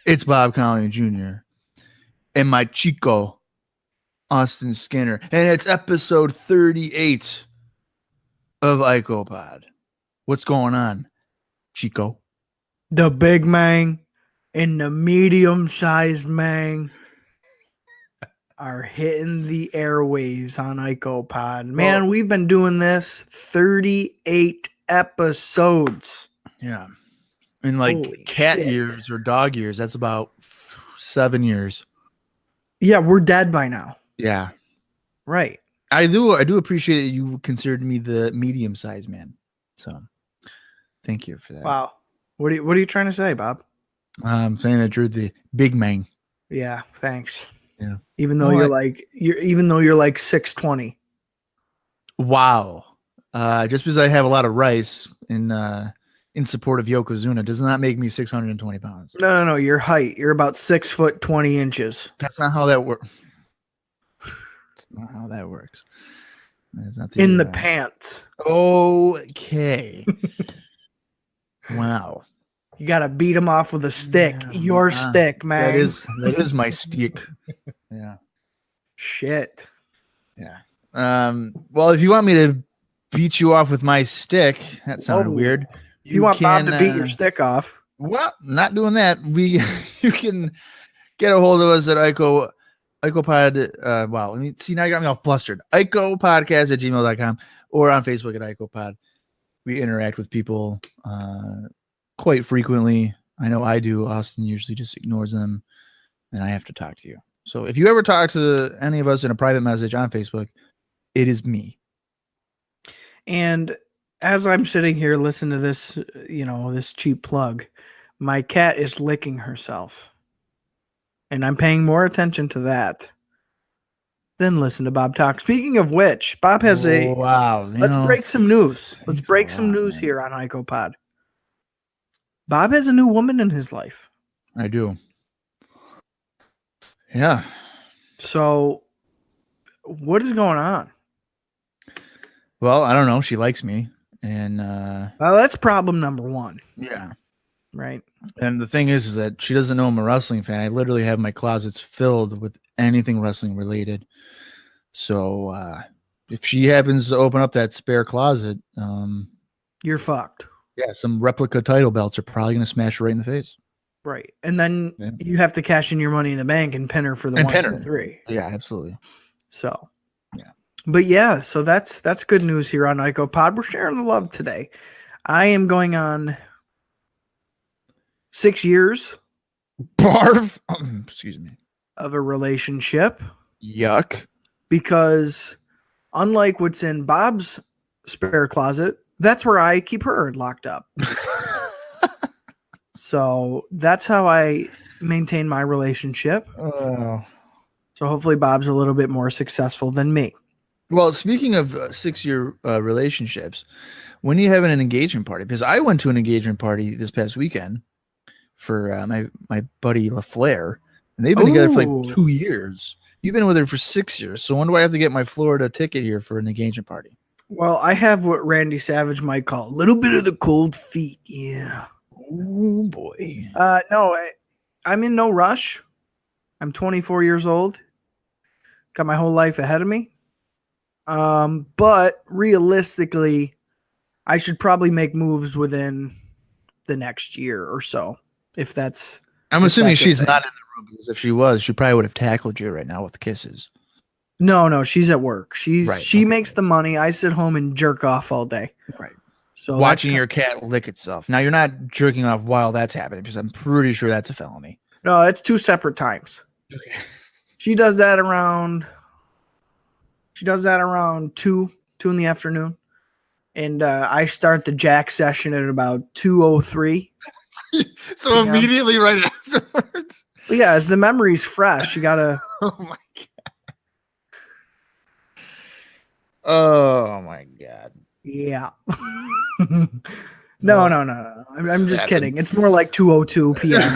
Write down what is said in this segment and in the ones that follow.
It's Bob Connolly Jr. and my Chico, Austin Skinner. And it's episode 38 of IcoPod. What's going on, Chico? The big man and the medium-sized man are hitting the airwaves on IcoPod. Man, we've been doing this 38 episodes. Yeah. In like Holy cat shit. years or dog years, that's about 7 years. Yeah, we're dead by now. Yeah. Right. I do appreciate that you considered me the medium-sized man. So thank you for that. Wow. What are you trying to say, Bob? I'm saying that you're the big man. Yeah, thanks. Yeah. Even though you're like 6'20". Wow. Just because I have a lot of rice in support of Yokozuna does not make me 620 pounds. No. Your height. You're about 6 foot 20 inches. That's not how that works. That's not how that works. That's not in the pants. Okay. Wow. You gotta beat him off with a stick. Your stick, man. That is my stick. Yeah. Shit. Yeah. Well, if you want me to beat you off with my stick, that sounded weird. If you want Bob to beat your stick off. Well, not doing that. You can get a hold of us at IcoPod. Wow. Let me see. Now you got me all flustered. IcoPodcast@gmail.com or on Facebook at IcoPod. We interact with people quite frequently. I know I do. Austin usually just ignores them, and I have to talk to you. So if you ever talk to any of us in a private message on Facebook, it is me. And as I'm sitting here listening to this, this cheap plug, my cat is licking herself. And I'm paying more attention to that than listen to Bob talk. Speaking of which, Bob has let's break some news. Let's break some news here on IcoPod. Bob has a new woman in his life. I do. Yeah. So what is going on? Well, I don't know. She likes me. And well, that's problem number one. Yeah. Right. And the thing is that she doesn't know I'm a wrestling fan. I literally have my closets filled with anything wrestling related. So if she happens to open up that spare closet, you're fucked. Yeah, some replica title belts are probably going to smash her right in the face. Right. And then you have to cash in your money in the bank and pin her for the 1, 2, 3. Yeah, absolutely. So, yeah. But yeah, so that's good news here on IcoPod. We're sharing the love today. I am going on 6 years. Barf. Excuse me. Of a relationship. Yuck. Because unlike what's in Bob's spare closet, that's where I keep her locked up. So that's how I maintain my relationship. Oh. So hopefully Bob's a little bit more successful than me. Well, speaking of 6-year relationships, when are you having an engagement party? Because I went to an engagement party this past weekend for my buddy LaFlair, and they've been together for like 2 years. You've been with her for 6 years. So when do I have to get my Florida ticket here for an engagement party? Well, I have what Randy Savage might call a little bit of the cold feet. Yeah. Oh, boy. No, I'm in no rush. I'm 24 years old. Got my whole life ahead of me. But realistically, I should probably make moves within the next year or so. If that's... I'm assuming she's not in the room, because if she was, she probably would have tackled you right now with kisses. No, she's at work. She makes the money. I sit home and jerk off all day. Right. So watching your cat lick itself. Now, you're not jerking off while that's happening, because I'm pretty sure that's a felony. No, it's 2 separate times. Okay. She does that around 2 in the afternoon. And I start the jack session at about 2:03. So immediately right afterwards. Well, yeah, as the memory's fresh, you gotta. Oh my god. Oh my god. Yeah. No. I'm just kidding. It's more like 2:02 p.m.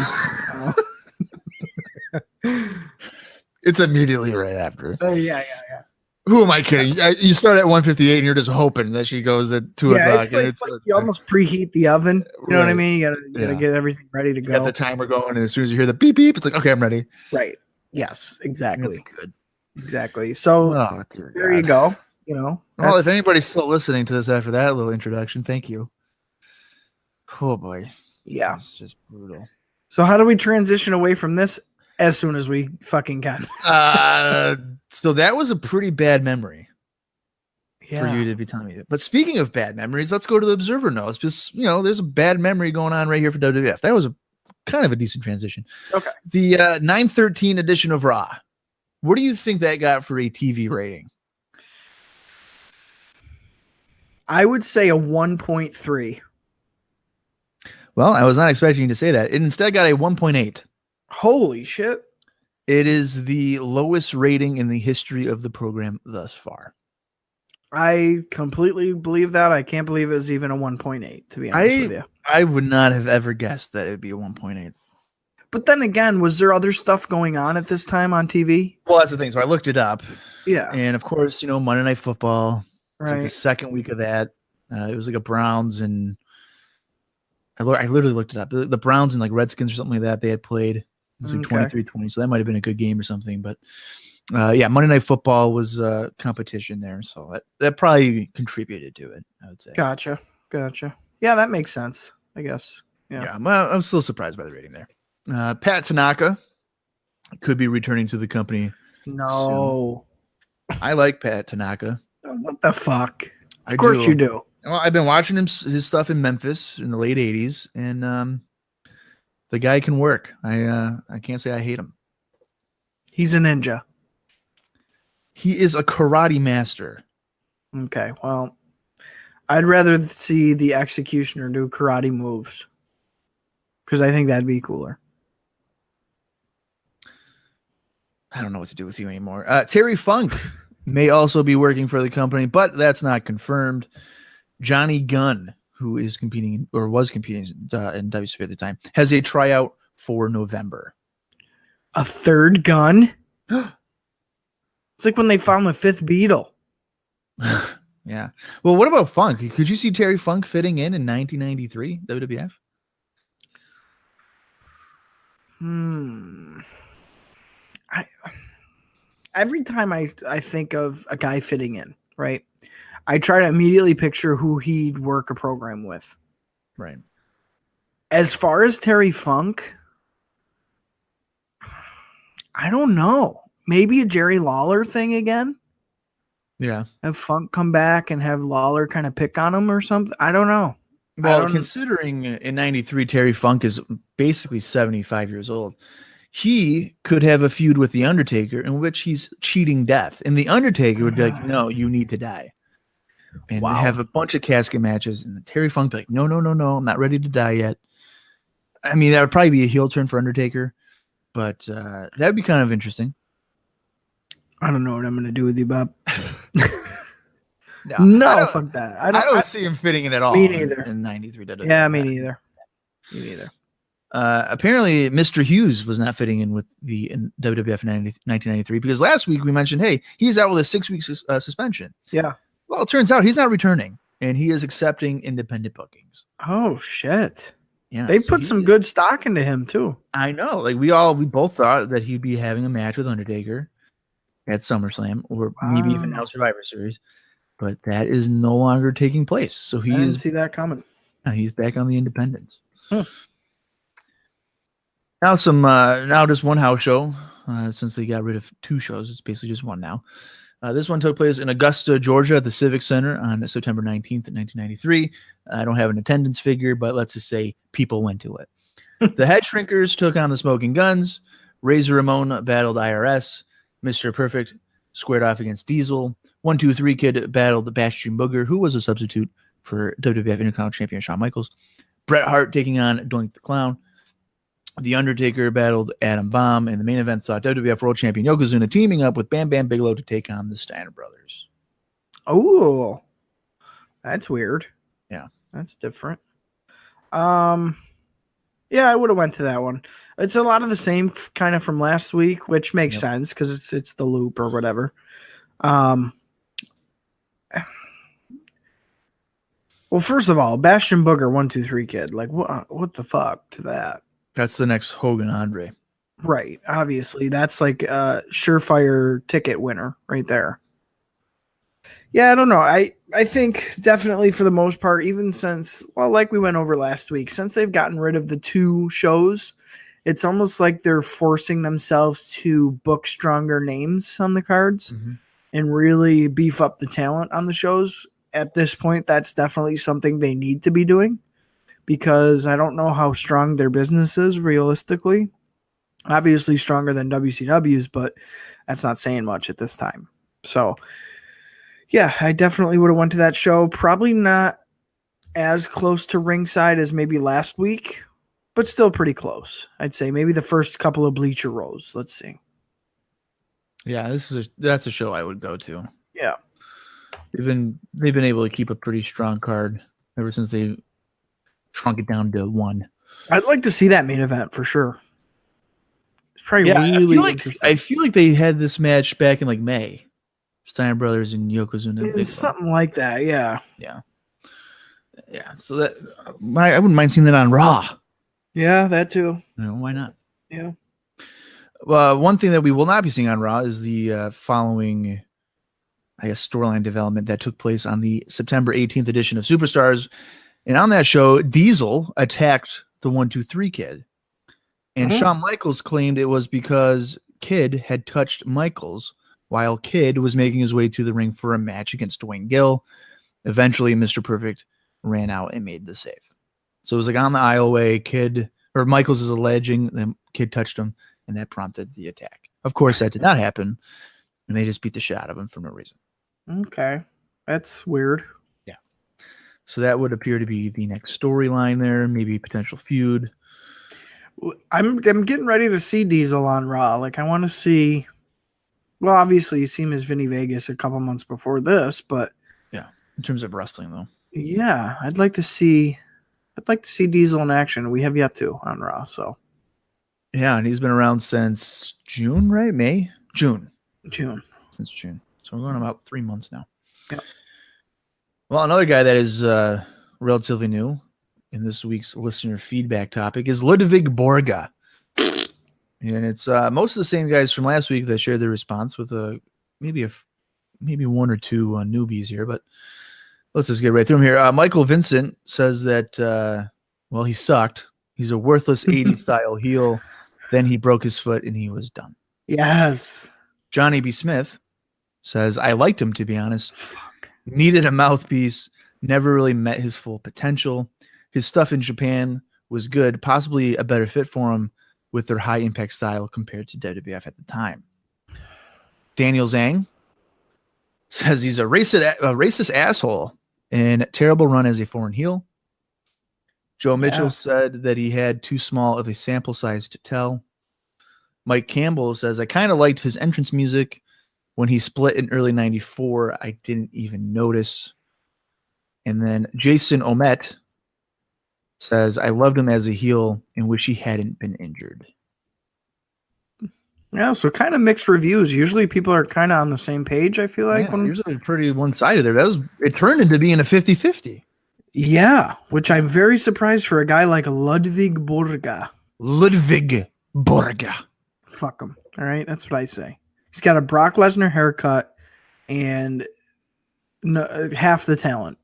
It's immediately right after. Yeah. Who am I kidding? You start at 158 and you're just hoping that she goes at 2 o'clock. It's like you almost preheat the oven. You know what I mean? You gotta get everything ready to go. Get the timer going, and as soon as you hear the beep beep, it's like, okay, I'm ready. Right. Yes, exactly. That's good. Exactly. So there you go. You know. Well, if anybody's still listening to this after that little introduction, thank you. Oh boy. Yeah. It's just brutal. So how do we transition away from this as soon as we fucking can? So that was a pretty bad memory for you to be telling me. But speaking of bad memories, let's go to the Observer Notes. Because, there's a bad memory going on right here for WWF. That was a kind of a decent transition. Okay. The 9/13 edition of Raw. What do you think that got for a TV rating? I would say a 1.3. Well, I was not expecting you to say that. It instead got a 1.8. Holy shit. It is the lowest rating in the history of the program thus far. I completely believe that. I can't believe it was even a 1.8, to be honest with you. I would not have ever guessed that it would be a 1.8. But then again, was there other stuff going on at this time on TV? Well, that's the thing. So I looked it up. Yeah. And of course, Monday Night Football. It's right. Like the second week of that. It was like a Browns and I literally looked it up. The Browns and like Redskins or something like that they had played. It was like 23-20. So that might have been a good game or something. But Monday Night Football was competition there. So that probably contributed to it, I would say. Gotcha. Yeah, that makes sense, I guess. Yeah. I'm still surprised by the rating there. Pat Tanaka could be returning to the company. No. Soon. I like Pat Tanaka. What the fuck? Of course you do. Well, I've been watching his stuff in Memphis in the late 80s, and the guy can work. I can't say I hate him. He's a ninja. He is a karate master. Okay, well, I'd rather see the executioner do karate moves because I think that'd be cooler. I don't know what to do with you anymore. Terry Funk may also be working for the company, but that's not confirmed. Johnny Gunn, who is competing or was competing in WCW at the time, has a tryout for November. A third gun? It's like when they found the fifth Beatle. Yeah. Well, what about Funk? Could you see Terry Funk fitting in 1993 WWF? Every time I think of a guy fitting in, right, I try to immediately picture who he'd work a program with. Right. As far as Terry Funk, I don't know. Maybe a Jerry Lawler thing again? Yeah. Have Funk come back and have Lawler kind of pick on him or something? I don't know. Well, considering in 93, Terry Funk is basically 75 years old. He could have a feud with The Undertaker in which he's cheating death. And The Undertaker would be like, no, you need to die. And have a bunch of casket matches. And Terry Funk would be like, no, I'm not ready to die yet. I mean, that would probably be a heel turn for Undertaker. But that would be kind of interesting. I don't know what I'm going to do with you, Bob. No, fuck that. I don't see him fitting in at all. Me neither. In 93. Yeah, me neither. Apparently, Mr. Hughes was not fitting in with the WWF 1993 because last week we mentioned, hey, he's out with a 6-week suspension. Yeah. Well, it turns out he's not returning, and he is accepting independent bookings. Oh, shit. Yeah, they put some good stock into him, too. I know. Like, we both thought that he'd be having a match with Undertaker at SummerSlam or maybe even now Survivor Series, but that is no longer taking place. So I didn't see that coming. He's back on the independents. Now now just one house show since they got rid of 2 shows. It's basically just one now. This one took place in Augusta, Georgia at the Civic Center on September 19th, 1993. I don't have an attendance figure, but let's just say people went to it. The Head Shrinkers took on the Smoking Guns. Razor Ramon battled IRS. Mr. Perfect squared off against Diesel. 1-2-3 Kid battled the Bastion Booger, who was a substitute for WWF Intercontinental Champion Shawn Michaels. Bret Hart taking on Doink the Clown. The Undertaker battled Adam Bomb, and the main event saw WWF World Champion Yokozuna teaming up with Bam Bam Bigelow to take on the Steiner brothers. Oh, that's weird. Yeah, that's different. Yeah, I would have went to that one. It's a lot of the same kind of from last week, which makes sense because it's the loop or whatever. Well, first of all, Bastion Booger 123 Kid. Like what the fuck to that? That's the next Hogan Andre. Right. Obviously, that's like a surefire ticket winner right there. Yeah, I don't know. I think definitely for the most part, even since, well, like we went over last week, since they've gotten rid of the 2 shows, it's almost like they're forcing themselves to book stronger names on the cards and really beef up the talent on the shows. At this point, that's definitely something they need to be doing because I don't know how strong their business is realistically. Obviously stronger than WCW's, but that's not saying much at this time. So, yeah, I definitely would have went to that show. Probably not as close to ringside as maybe last week, but still pretty close. I'd say maybe the first couple of bleacher rows. Let's see. Yeah, that's a show I would go to. Yeah. They've been able to keep a pretty strong card ever since they shrunk it down to 1. I'd like to see that main event for sure. It's probably really interesting. I feel like they had this match back in like May. Steiner Brothers and Yokozuna. It's something like that, yeah. Yeah. So that I wouldn't mind seeing that on Raw. Yeah, that too. Why not? Yeah. One thing that we will not be seeing on Raw is the following, I guess, storyline development that took place on the September 18th edition of Superstars. And on that show, Diesel attacked the 123 Kid. And Shawn Michaels claimed it was because Kid had touched Michaels while Kid was making his way to the ring for a match against Dwayne Gill. Eventually, Mr. Perfect ran out and made the save. So it was like on the aisleway, Michaels is alleging that Kid touched him, and that prompted the attack. Of course, that did not happen, and they just beat the shit out of him for no reason. Okay. That's weird. Yeah. So that would appear to be the next storyline there, maybe potential feud. I'm getting ready to see Diesel on Raw. Like, I want to see... Well, obviously, you see him as Vinny Vegas a couple months before this, but... Yeah, in terms of wrestling, though. Yeah, I'd like to see Diesel in action. We have yet to on Raw, so... Yeah, and he's been around since June, right? June. Since June. So we're going about 3 months now. Yeah. Well, another guy that is relatively new in this week's listener feedback topic is Ludwig Borga. And it's most of the same guys from last week that shared their response with maybe 1 or 2 newbies here, but let's just get right through them here. Michael Vincent says that, he sucked. He's a worthless 80s style heel. Then he broke his foot and he was done. Yes. Johnny B. Smith says, I liked him, to be honest. Needed a mouthpiece. Never really met his full potential. His stuff in Japan was good, possibly a better fit for him with their high impact style compared to WWF at the time. Daniel Zhang says he's a racist asshole and terrible run as a foreign heel. Joe Mitchell said that he had too small of a sample size to tell. Mike Campbell says, I kind of liked his entrance music. When he split in early 94, I didn't even notice. And then Jason Omet says, I loved him as a heel and wish he hadn't been injured. Yeah, so kind of mixed reviews. Usually people are kind of on the same page, I feel like. Usually pretty one-sided there. It turned into being a 50-50. Yeah, which I'm very surprised for a guy like Ludwig Borga. Ludwig Borga. Fuck him. All right, that's what I say. He's got a Brock Lesnar haircut and half the talent.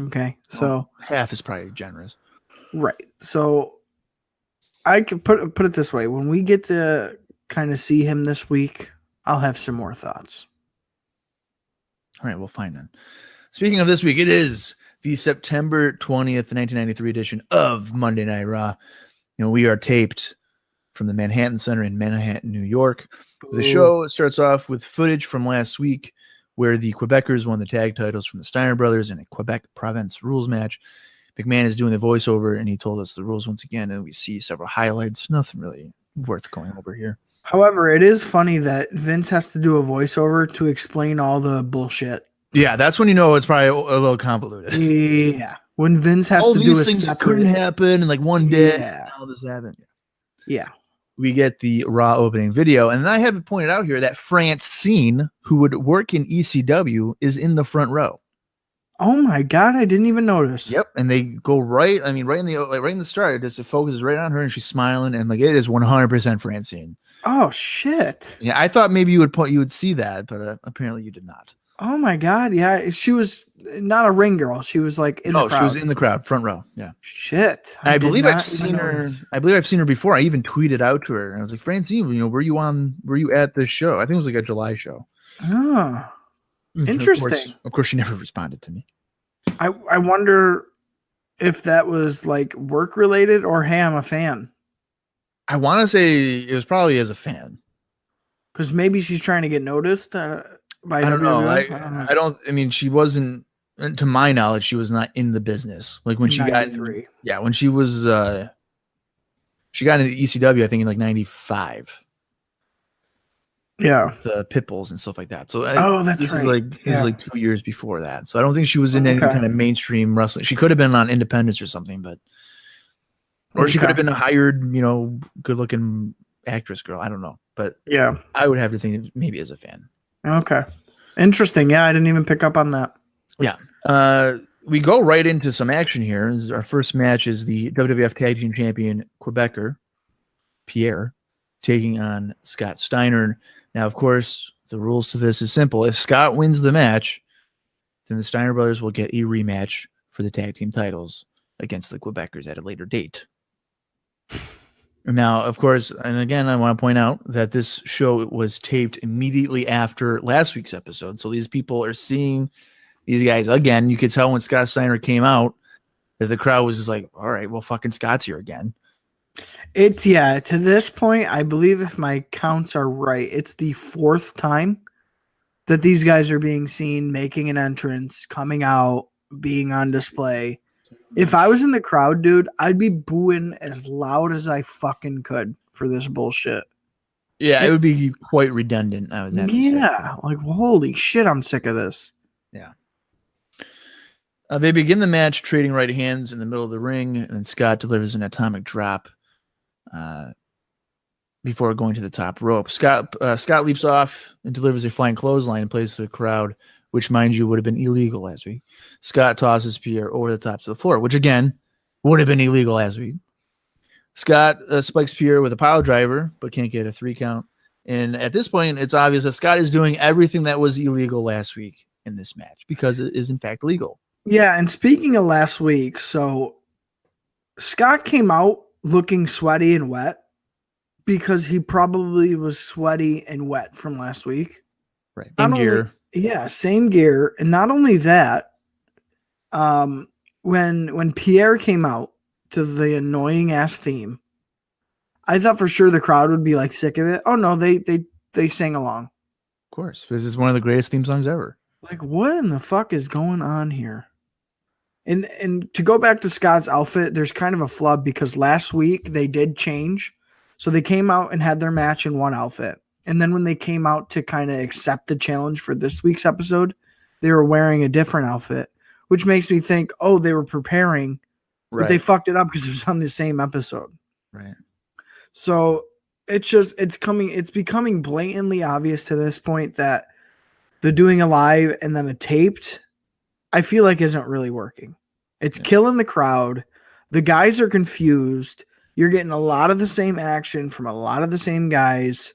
Okay, so half is probably generous. Right. So I could put it this way: when we get to kind of see him this week, I'll have some more thoughts. All right, well, fine then. Speaking of this week, it is the September 20th, 1993 edition of Monday Night Raw. We are taped from the Manhattan Center in Manhattan, New York. The show starts off with footage from last week where the Quebecers won the tag titles from the Steiner brothers in a Quebec Province rules match. McMahon is doing the voiceover, and he told us the rules once again, and we see several highlights. Nothing really worth going over here. However, it is funny that Vince has to do a voiceover to explain all the bullshit. Yeah, that's when you know it's probably a little convoluted. Yeah, when Vince has all to these do a things separate... couldn't happen, and like one day, yeah. all this happened. Yeah, we get the Raw opening video. And I have it pointed out here that Francine, who would work in ECW, is in the front row. Oh my God, I didn't even notice. Yep, and they go right in the start, it focuses right on her, and she's smiling, and like it is 100% Francine. Oh shit. Yeah, I thought maybe you would see that, but apparently you did not. Oh my God, yeah, she was not a ring girl. She was like in the crowd. She was in the crowd, front row. Yeah. Shit. I believe I've seen her. I believe I've seen her before. I even tweeted out to her, and I was like, Francine, were you at this show? I think it was like a July show. Oh, interesting. Of course, she never responded to me. I wonder if that was like work related or hey, I'm a fan. I want to say it was probably as a fan. Because maybe she's trying to get noticed by I don't know. I mean, she wasn't, to my knowledge, she was not in the business. Like when she got when she was she got into ECW, I think in like 95. Yeah, the Pitbulls and stuff like that. So that's right. This is like 2 years before that. So I don't think she was in any kind of mainstream wrestling. She could have been on Independence or something, or she could have been a hired, good looking actress girl. I don't know, but yeah, I would have to think maybe as a fan. Okay, interesting. Yeah, I didn't even pick up on that. Yeah, we go right into some action here. Our first match is the WWF Tag Team Champion Quebecer Pierre taking on Scott Steiner. Now, of course, the rules to this is simple. If Scott wins the match, then the Steiner brothers will get a rematch for the tag team titles against the Quebecers at a later date. Now, of course, and again, I want to point out that this show was taped immediately after last week's episode. So these people are seeing these guys again. You could tell when Scott Steiner came out that the crowd was just like, all right, well, fucking Scott's here again. To this point, I believe if my counts are right, it's the 4th time that these guys are being seen, making an entrance, coming out, being on display. If I was in the crowd, dude, I'd be booing as loud as I fucking could for this bullshit. Yeah, it would be quite redundant, I would have to say. Yeah, like, holy shit, I'm sick of this. Yeah. They begin the match trading right hands in the middle of the ring, and Scott delivers an atomic drop before going to the top rope. Scott leaps off and delivers a flying clothesline and plays to the crowd, which, mind you, would have been illegal last week. Scott tosses Pierre over the top of the floor, which, again, would have been illegal last week. Scott spikes Pierre with a pile driver, but can't get a 3 count. And at this point, it's obvious that Scott is doing everything that was illegal last week in this match because it is, in fact, legal. Yeah, and speaking of last week, so Scott came out looking sweaty and wet because he probably was sweaty and wet from last week. Right. In gear. Yeah, same gear. And not only that, when Pierre came out to the annoying ass theme, I thought for sure the crowd would be like sick of it. Oh no, they sang along. Of course, this is one of the greatest theme songs ever. Like, what in the fuck is going on here? And to go back to Scott's outfit, there's kind of a flub because last week they did change. So they came out and had their match in one outfit. And then when they came out to kind of accept the challenge for this week's episode, they were wearing a different outfit, which makes me think, oh, they were preparing, but they fucked it up because it was on the same episode. Right. So it's becoming blatantly obvious to this point that the doing a live and then a taped, I feel like isn't really working. It's killing the crowd. The guys are confused. You're getting a lot of the same action from a lot of the same guys.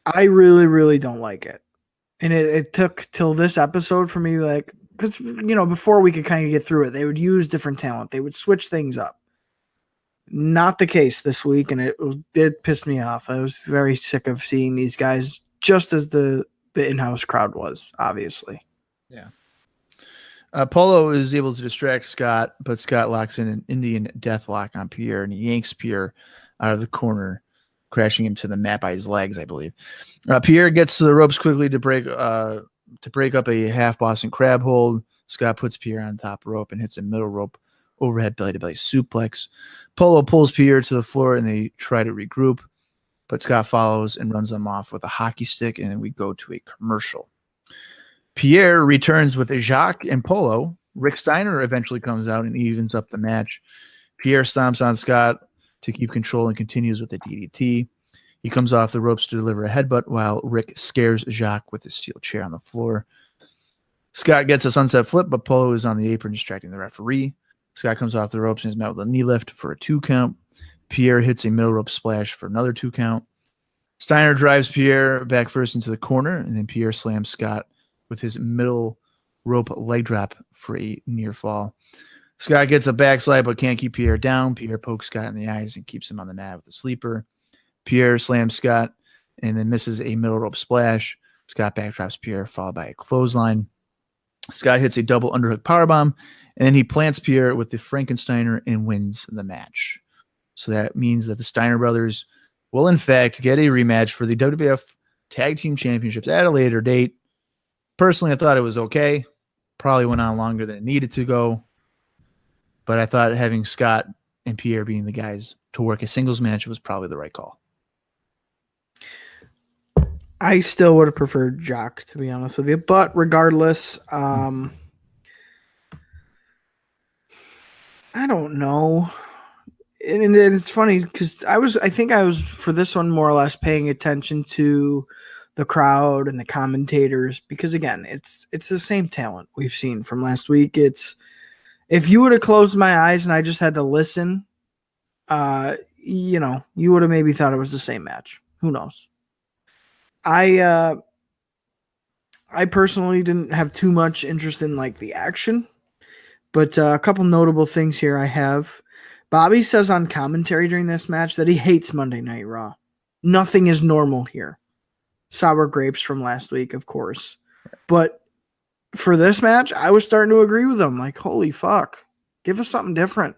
I really, really don't like it. And it took till this episode for me, like, because, before we could kind of get through it, they would use different talent. They would switch things up. Not the case this week, and it did piss me off. I was very sick of seeing these guys just as the in-house crowd was, obviously. Yeah. Polo is able to distract Scott, but Scott locks in an Indian deathlock on Pierre, and he yanks Pierre out of the corner, crashing him to the mat by his legs, I believe. Pierre gets to the ropes quickly to break up a half Boston crab hold. Scott puts Pierre on top rope and hits a middle rope overhead belly-to-belly suplex. Polo pulls Pierre to the floor, and they try to regroup, but Scott follows and runs them off with a hockey stick, and then we go to a commercial. Pierre returns with Jacques and Polo. Rick Steiner eventually comes out and evens up the match. Pierre stomps on Scott to keep control and continues with the DDT. He comes off the ropes to deliver a headbutt while Rick scares Jacques with his steel chair on the floor. Scott gets a sunset flip, but Polo is on the apron distracting the referee. Scott comes off the ropes and is met with a knee lift for a 2 count. Pierre hits a middle rope splash for another 2 count. Steiner drives Pierre back first into the corner, and then Pierre slams Scott with his middle rope leg drop for a near fall. Scott gets a backslide but can't keep Pierre down. Pierre pokes Scott in the eyes and keeps him on the mat with a sleeper. Pierre slams Scott and then misses a middle rope splash. Scott backdrops Pierre, followed by a clothesline. Scott hits a double underhook powerbomb, and then he plants Pierre with the Frankensteiner and wins the match. So that means that the Steiner brothers will, in fact, get a rematch for the WWF Tag Team Championships at a later date. Personally, I thought it was okay. Probably went on longer than it needed to go. But I thought having Scott and Pierre being the guys to work a singles match was probably the right call. I still would have preferred Jacques, to be honest with you. But regardless, I don't know. And it's funny because I think I was for this one more or less paying attention to the crowd and the commentators because again, it's the same talent we've seen from last week. It's if you would have closed my eyes and I just had to listen, you would have maybe thought it was the same match. Who knows? I personally didn't have too much interest in like the action, but a couple notable things here I have. Bobby says on commentary during this match that he hates Monday Night Raw. Nothing is normal here. Sour grapes from last week, of course. But for this match, I was starting to agree with him. Like, holy fuck. Give us something different.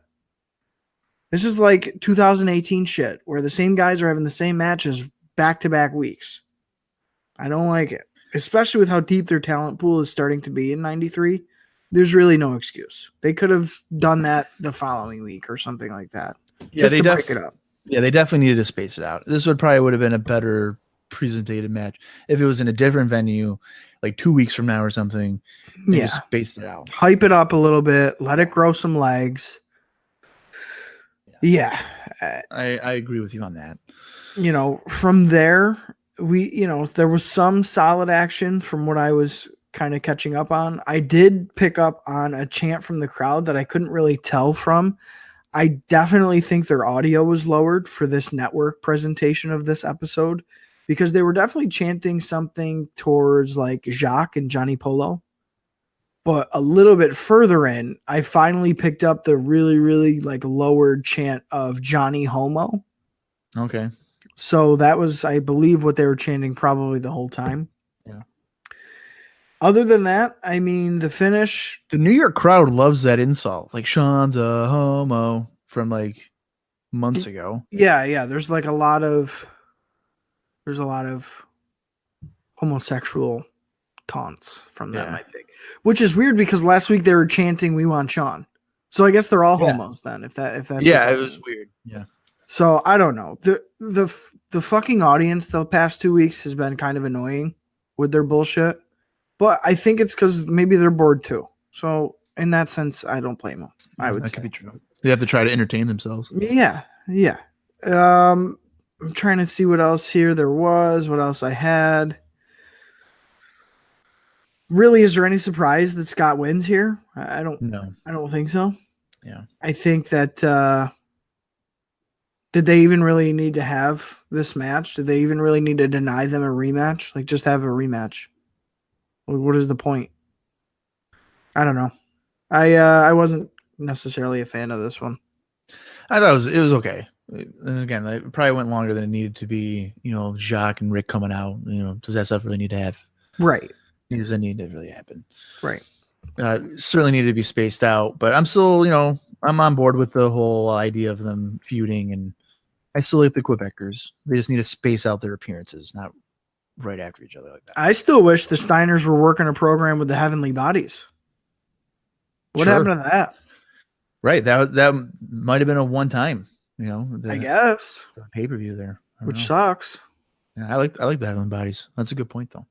This is like 2018 shit where the same guys are having the same matches back-to-back weeks. I don't like it. Especially with how deep their talent pool is starting to be in 93. There's really no excuse. They could have done that the following week or something like that. Yeah, just to break it up. Yeah, they definitely needed to space it out. This would have been a better presented match if it was in a different venue, like 2 weeks from now or something. They just spaced it out. Hype it up a little bit. Let it grow some legs. Yeah. I agree with you on that. From there, there was some solid action from what I was kind of catching up on. I did pick up on a chant from the crowd that I couldn't really tell from. I definitely think their audio was lowered for this network presentation of this episode because they were definitely chanting something towards like Jacques and Johnny Polo. But a little bit further in, I finally picked up the really, really like lowered chant of Johnny Homo. Okay. So that was, I believe, what they were chanting probably the whole time. Yeah. Other than that, I mean, the finish. The New York crowd loves that insult. Like Sean's a homo from like months ago. Yeah. There's a lot of homosexual taunts from them, I think. Which is weird because last week they were chanting "We want Sean." So I guess they're all homos then. If that's it was weird. Yeah. So I don't know. The fucking audience the past 2 weeks has been kind of annoying with their bullshit. But I think it's because maybe they're bored too. So in that sense, I don't blame them. I would say. Could be true. They have to try to entertain themselves. Yeah. I'm trying to see what else here there was. What else I had. Really, is there any surprise that Scott wins here? I don't think so. Yeah. I think that did they even really need to have this match? Did they even really need to deny them a rematch? Like just have a rematch. What is the point? I don't know. I wasn't necessarily a fan of this one. I thought it was okay. And again, it probably went longer than it needed to be. Jacques and Rick coming out. Does that stuff really need to have? Right. Does that need to really happen? Right. Certainly needed to be spaced out, but I'm still, I'm on board with the whole idea of them feuding, and I still like the Quebecers. They just need to space out their appearances, not right after each other like that. I still wish the Steiners were working a program with the Heavenly Bodies. What happened to that? Right. That might have been a one-time, I guess. Pay-per-view there. Which sucks. Yeah, I like the Heavenly Bodies. That's a good point, though.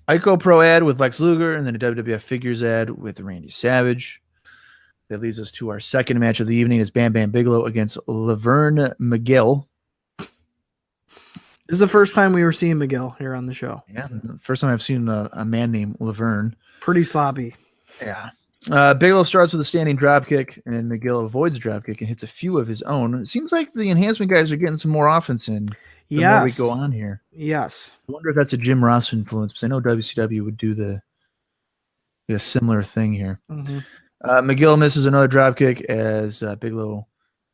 Ico Pro ad with Lex Luger, and then a WWF Figures ad with Randy Savage. That leads us to our second match of the evening. Is Bam Bam Bigelow against Laverne McGill. This is the first time we were seeing Miguel here on the show. Yeah, first time I've seen a man named Laverne. Pretty sloppy. Yeah. Bigelow starts with a standing dropkick, and McGill avoids the dropkick and hits a few of his own. It seems like the enhancement guys are getting some more offense in the more we go on here. Yes. I wonder if that's a Jim Ross influence, because I know WCW would do a similar thing here. Mm-hmm. McGill misses another dropkick as Bigelow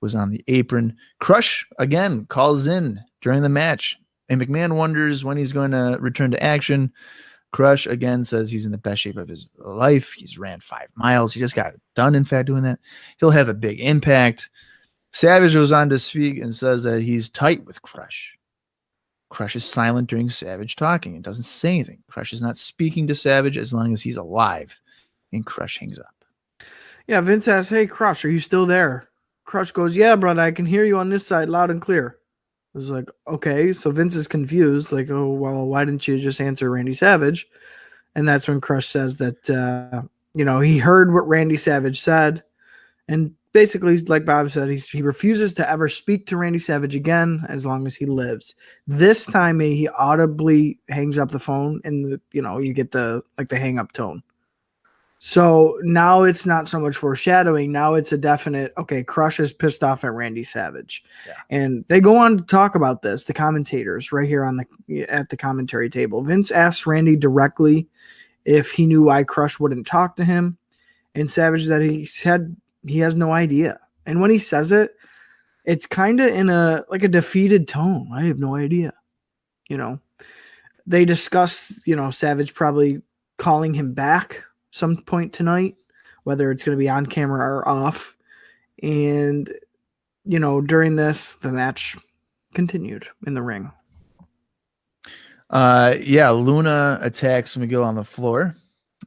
was on the apron. Crush, again, calls in during the match, and McMahon wonders when he's going to return to action. Crush, again, says he's in the best shape of his life. He's ran 5 miles. He just got done, in fact, doing that. He'll have a big impact. Savage goes on to speak and says that he's tight with Crush. Crush is silent during Savage talking and doesn't say anything. Crush is not speaking to Savage as long as he's alive. And Crush hangs up. Yeah, Vince asks, hey, Crush, are you still there? Crush goes, yeah, brother, I can hear you on this side loud and clear. I was like, okay. So Vince is confused. Like, oh, well, why didn't you just answer Randy Savage? And that's when Crush says that, he heard what Randy Savage said. And basically, like Bob said, he refuses to ever speak to Randy Savage again as long as he lives. This time, he audibly hangs up the phone and, you get the hang up tone. So now it's not so much foreshadowing. Now it's a definite, okay, Crush is pissed off at Randy Savage. Yeah. And they go on to talk about this, the commentators right here at the commentary table. Vince asks Randy directly if he knew why Crush wouldn't talk to him. And Savage that he said he has no idea. And when he says it, it's kind of in a defeated tone. I have no idea. They discuss, Savage probably calling him back some point tonight, whether it's going to be on camera or off. And, during this, the match continued in the ring. Luna attacks McGill on the floor.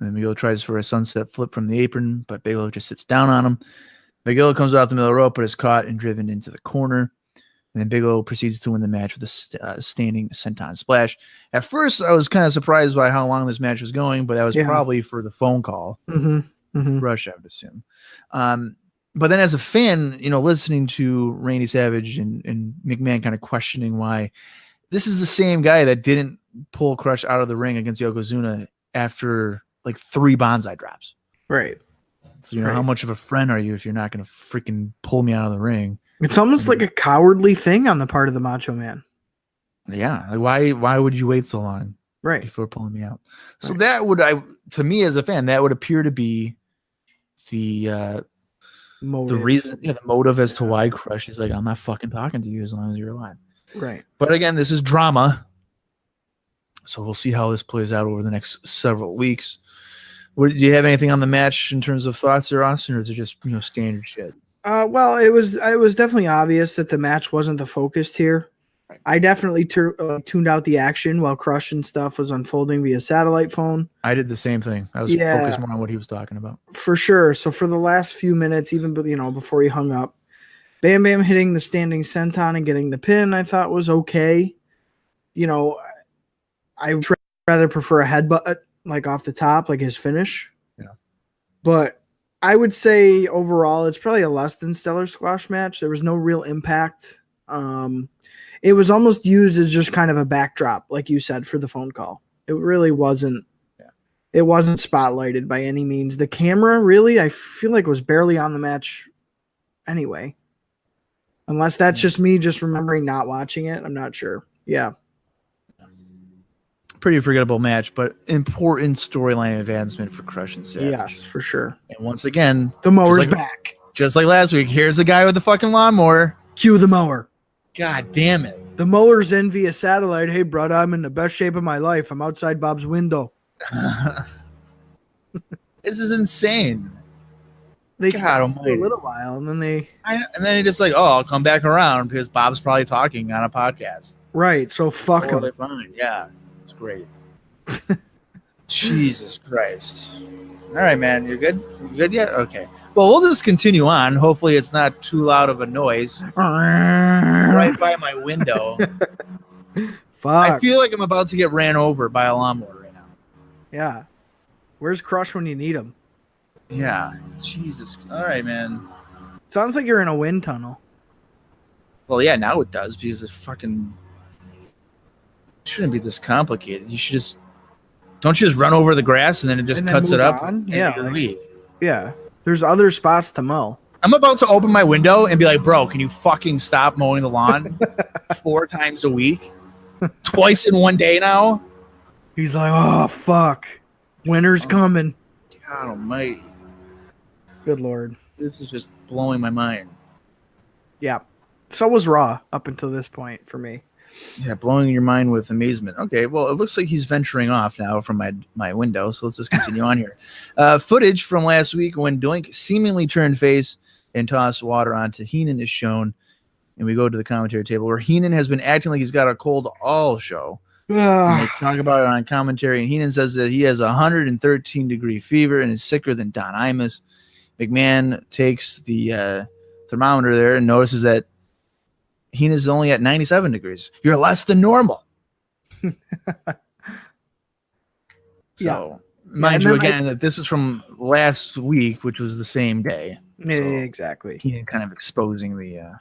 And McGill tries for a sunset flip from the apron, but Bigelow just sits down on him. McGill comes off the middle rope, but is caught and driven into the corner. And then Bigelow proceeds to win the match with a standing senton splash. At first, I was kind of surprised by how long this match was going, but that was probably for the phone call. Rush, I would assume. But then as a fan, listening to Randy Savage and McMahon kind of questioning why this is the same guy that didn't pull Crush out of the ring against Yokozuna after like 3 bonsai drops. Right. So, how much of a friend are you if you're not going to freaking pull me out of the ring? It's almost like a cowardly thing on the part of the Macho Man. Yeah. Like why would you wait so long? Right. Before pulling me out? So that would, to me as a fan, that would appear to be the reason, the motive as to why Crush is like, I'm not fucking talking to you as long as you're alive. Right. But again, this is drama. So we'll see how this plays out over the next several weeks. Do you have anything on the match in terms of thoughts there, Austin, or is it just standard shit? Well, it was definitely obvious that the match wasn't the focus here. Right. I definitely tuned out the action while Crush and stuff was unfolding via satellite phone. I did the same thing. I was focused more on what he was talking about. For sure. So for the last few minutes, even before he hung up, Bam Bam hitting the standing senton and getting the pin, I thought was okay. I would rather prefer a headbutt like off the top, like his finish. Yeah. But I would say overall, it's probably a less than stellar squash match. There was no real impact. It was almost used as just kind of a backdrop, like you said, for the phone call. It really wasn't. Yeah. It wasn't spotlighted by any means. The camera, really, I feel like was barely on the match anyway. Unless that's just me just remembering not watching it. I'm not sure. Yeah. Pretty forgettable match, but important storyline advancement for Crush and Savage. Yes, for sure. And once again, the mower's back. Just like last week, here's the guy with the fucking lawnmower. Cue the mower. God damn it. The mower's in via satellite. Hey, brother, I'm in the best shape of my life. I'm outside Bob's window. This is insane. They stopped for a little while, and then he just like, I'll come back around because Bob's probably talking on a podcast. Right, so fuck him. Fine. Yeah. Great. Jesus Christ. All right, man. You're good? You good yet? Okay. Well, we'll just continue on. Hopefully it's not too loud of a noise right by my window. Fuck. I feel like I'm about to get ran over by a lawnmower right now. Yeah. Where's Crush when you need him? Yeah. Jesus. All right, man. Sounds like you're in a wind tunnel. Well, yeah, now it does because it fucking shouldn't be this complicated. You should just don't you just run over the grass and then it just cuts it up on? and Yeah, you like, leave. yeah. There's other spots to mow. I'm about to open my window and be like, bro, can you fucking stop mowing the lawn 4 times a week? Twice in one day now? He's like, oh, fuck. Winter's coming. God almighty. Good Lord. This is just blowing my mind. Yeah. So was Raw up until this point for me. Yeah, blowing your mind with amazement. Okay, well, it looks like he's venturing off now from my window, so let's just continue on here. Footage from last week when Doink seemingly turned face and tossed water onto Heenan is shown, and we go to the commentary table where Heenan has been acting like he's got a cold all show. And they talk about it on commentary, and Heenan says that he has a 113-degree fever and is sicker than Don Imus. McMahon takes the thermometer there and notices that Heenan's only at 97 degrees. You're less than normal. So, mind you, again, that this was from last week, which was the same day. Yeah, so exactly. Heenan kind of exposing the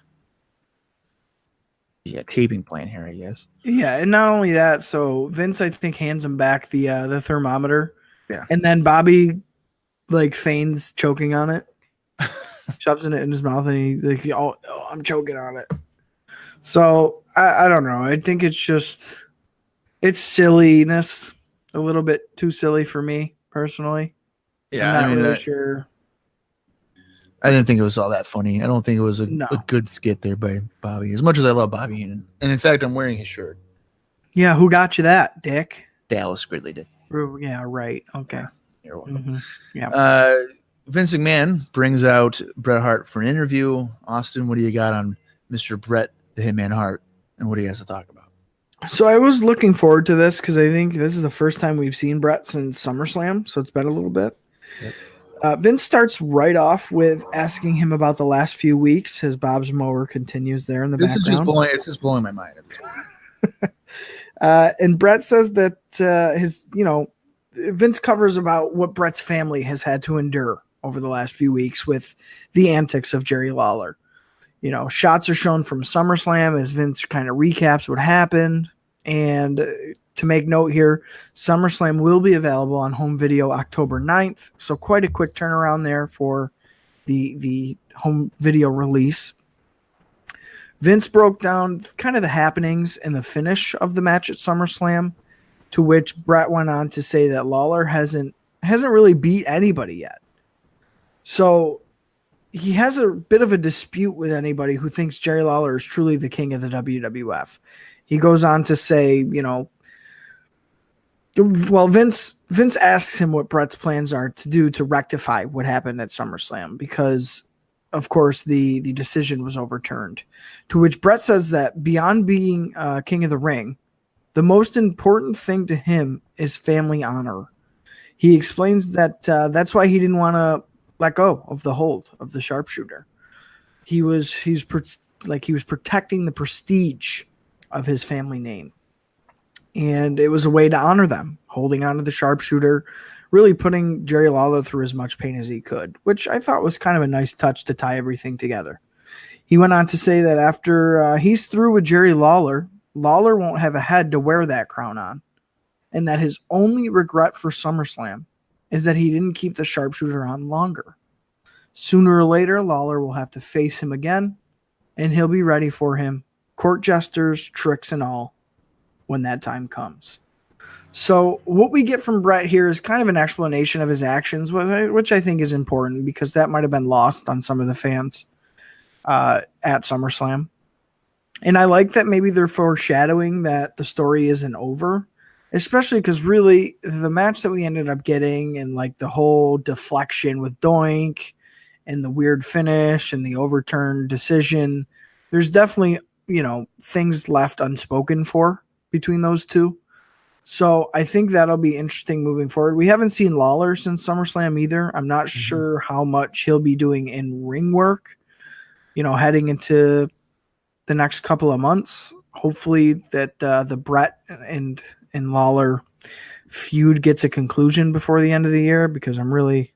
taping plan here, I guess. Yeah, and not only that, so Vince, I think, hands him back the thermometer. Yeah. And then Bobby, like, feigns choking on it. Shoves it in his mouth, and he, like, oh, I'm choking on it. So, I don't know. I think it's just, it's silliness. A little bit too silly for me, personally. Yeah, I'm not really sure. I didn't think it was all that funny. I don't think it was a good skit there by Bobby, as much as I love Bobby Heenan. And in fact, I'm wearing his shirt. Yeah, who got you that, Dick? Dallas Gridley did. Yeah, right. Okay. You're welcome. Mm-hmm. Yeah. Vince McMahon brings out Bret Hart for an interview. Austin, what do you got on Mr. Bret the Hitman Hart, and what he has to talk about? So I was looking forward to this because I think this is the first time we've seen Bret since SummerSlam, so it's been a little bit. Yep. Vince starts right off with asking him about the last few weeks as Bob's mower continues there in the background. It's just blowing my mind at this point. And Bret says that Vince covers about what Bret's family has had to endure over the last few weeks with the antics of Jerry Lawler. You know, shots are shown from SummerSlam as Vince kind of recaps what happened. And to make note here, SummerSlam will be available on home video October 9th. So quite a quick turnaround there for the home video release. Vince broke down kind of the happenings and the finish of the match at SummerSlam, to which Bret went on to say that Lawler hasn't really beat anybody yet. So he has a bit of a dispute with anybody who thinks Jerry Lawler is truly the king of the WWF. He goes on to say, Vince asks him what Bret's plans are to do to rectify what happened at SummerSlam because, of course, the decision was overturned. To which Bret says that beyond being king of the ring, the most important thing to him is family honor. He explains that that's why he didn't want to let go of the hold of the sharpshooter. He was protecting the prestige of his family name. And it was a way to honor them, holding on to the sharpshooter, really putting Jerry Lawler through as much pain as he could, which I thought was kind of a nice touch to tie everything together. He went on to say that after he's through with Jerry Lawler, Lawler won't have a head to wear that crown on, and that his only regret for SummerSlam is that he didn't keep the sharpshooter on longer. Sooner or later, Lawler will have to face him again, and he'll be ready for him, court jesters, tricks, and all, when that time comes. So what we get from Bret here is kind of an explanation of his actions, which I think is important because that might have been lost on some of the fans at SummerSlam. And I like that maybe they're foreshadowing that the story isn't over, especially because really the match that we ended up getting and like the whole deflection with Doink and the weird finish and the overturned decision, there's definitely, things left unspoken for between those two. So I think that'll be interesting moving forward. We haven't seen Lawler since SummerSlam either. I'm not sure how much he'll be doing in ring work, heading into the next couple of months. Hopefully that the Bret and Lawler feud gets a conclusion before the end of the year, because I'm really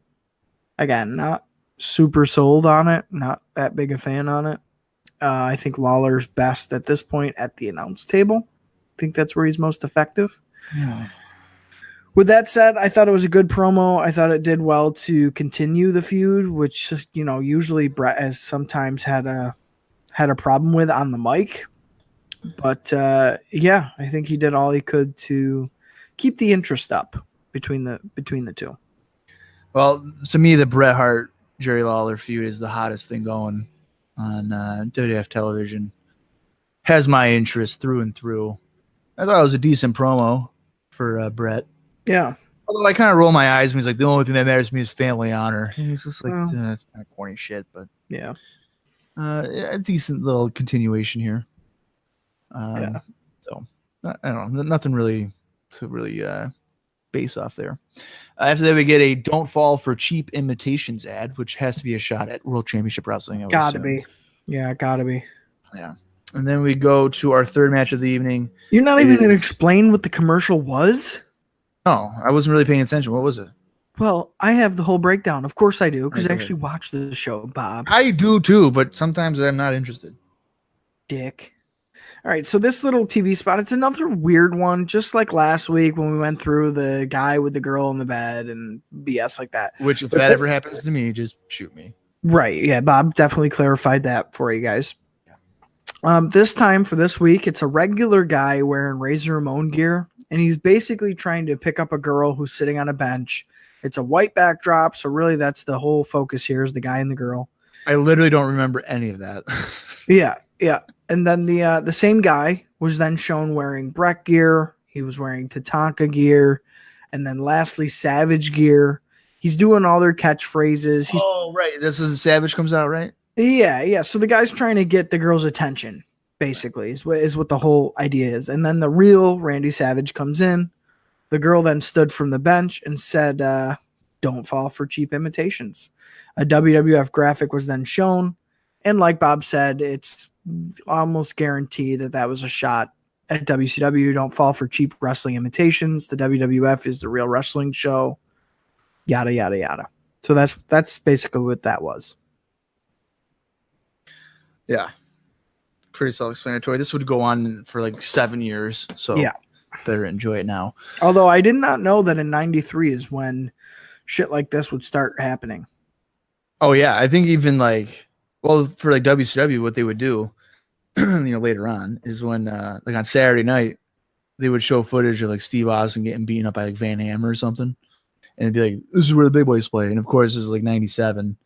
Again, not super sold on it. Not that big a fan on it. I think Lawler's best at this point at the announce table. I think that's where he's most effective. Yeah. With that said, I thought it was a good promo. I thought it did well to continue the feud, which, you know, usually Brett has sometimes had a problem with on the mic. But yeah, I think he did all he could to keep the interest up between the two. Well, to me, the Bret Hart Jerry Lawler feud is the hottest thing going on WWF television. Has my interest through and through. I thought it was a decent promo for Bret. Yeah. Although I kind of roll my eyes when he's like, the only thing that matters to me is family honor. And he's just like, that's kind of corny shit, but yeah, a decent little continuation here. Yeah. So I don't know, nothing really to really base off there. After that, we get a "Don't Fall for Cheap Imitations" ad, which has to be a shot at World Championship Wrestling. Gotta be. Yeah, gotta be. Yeah. And then we go to our third match of the evening. You're not even going to explain what the commercial was? No, I wasn't really paying attention. What was it? Well, I have the whole breakdown. Of course I do, because I actually watch the show, Bob. I do too, but sometimes I'm not interested. Dick. All right, so this little TV spot, it's another weird one, just like last week when we went through the guy with the girl in the bed and BS like that. Which, if that ever happens to me, just shoot me. Right, yeah, Bob definitely clarified that for you guys. This time for this week, it's a regular guy wearing Razor Ramon gear, and he's basically trying to pick up a girl who's sitting on a bench. It's a white backdrop, so really that's the whole focus here is the guy and the girl. I literally don't remember any of that. Yeah. And then the same guy was then shown wearing Bret gear. He was wearing Tatanka gear. And then lastly, Savage gear. He's doing all their catchphrases. Right. This is Savage comes out, right? Yeah. So the guy's trying to get the girl's attention, basically, is what the whole idea is. And then the real Randy Savage comes in. The girl then stood from the bench and said, "Don't fall for cheap imitations." A WWF graphic was then shown. And like Bob said, it's almost guaranteed that was a shot at WCW. Don't fall for cheap wrestling imitations. The WWF is the real wrestling show. Yada, yada, yada. So that's basically what that was. Yeah. Pretty self-explanatory. This would go on for like 7 years. So yeah, better enjoy it now. Although I did not know that in 93 is when shit like this would start happening. Oh, yeah. I think even like, well, for like WCW, what they would do, later on is when, like on Saturday night, they would show footage of like Steve Austin getting beaten up by like Van Hammer or something. And it'd be like, this is where the big boys play. And of course, this is like 97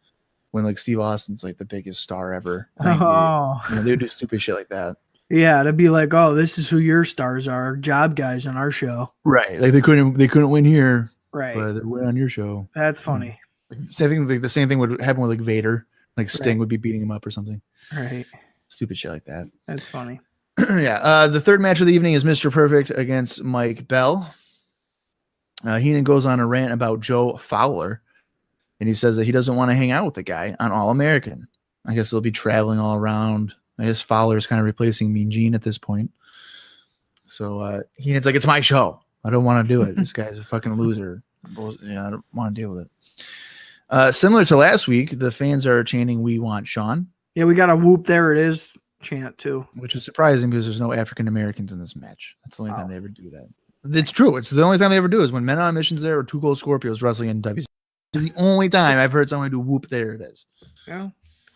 when like Steve Austin's like the biggest star ever. They would do stupid shit like that. Yeah, to be like, oh, this is who your stars are, job guys on our show. Right. Like they couldn't win here. Right. But they win on your show. That's funny. The same thing would happen with like Vader. Like Sting would be beating him up or something. Right. Stupid shit like that. That's funny. Yeah. The third match of the evening is Mr. Perfect against Mike Bell. Heenan goes on a rant about Joe Fowler. And he says that he doesn't want to hang out with the guy on All American. I guess they'll be traveling all around. I guess Fowler's kind of replacing Mean Gene at this point. So Heenan's like, it's my show. I don't want to do it. This guy's a fucking loser. I don't want to deal with it. Similar to last week, the fans are chanting, "We want Sean." Yeah, we got a whoop, there it is chant too. Which is surprising because there's no African Americans in this match. That's the only time they ever do that. It's true. It's the only time they ever do is when Men on Missions there or Two Gold Scorpios wrestling in WCW. It's the only time I've heard someone do whoop, there it is. Yeah.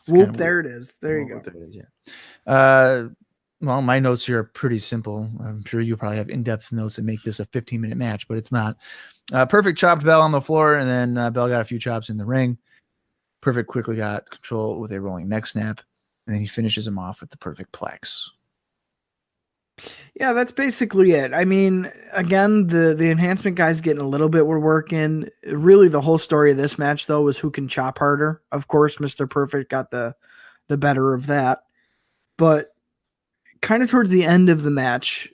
Whoop, there it is. There you go. There it is, yeah. Well, my notes here are pretty simple. I'm sure you probably have in-depth notes that make this a 15-minute match, but it's not. Perfect chopped Bell on the floor, and then Bell got a few chops in the ring. Perfect quickly got control with a rolling neck snap, and then he finishes him off with the perfect plex. Yeah, that's basically it. I mean, again, the enhancement guys getting a little bit were working. Really, the whole story of this match, though, was who can chop harder. Of course, Mr. Perfect got the better of that. But kind of towards the end of the match,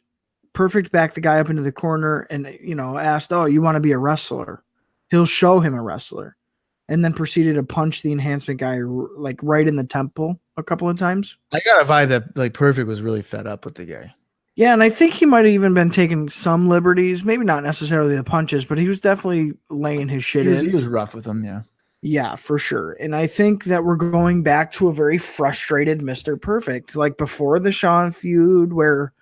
Perfect backed the guy up into the corner and, asked, "Oh, you want to be a wrestler?" He'll show him a wrestler. And then proceeded to punch the enhancement guy like right in the temple a couple of times. I got a vibe that like Perfect was really fed up with the guy. Yeah, and I think he might have even been taking some liberties, maybe not necessarily the punches, but he was definitely laying his shit in. He was rough with him, yeah. Yeah, for sure. And I think that we're going back to a very frustrated Mr. Perfect, like before the Shawn feud, where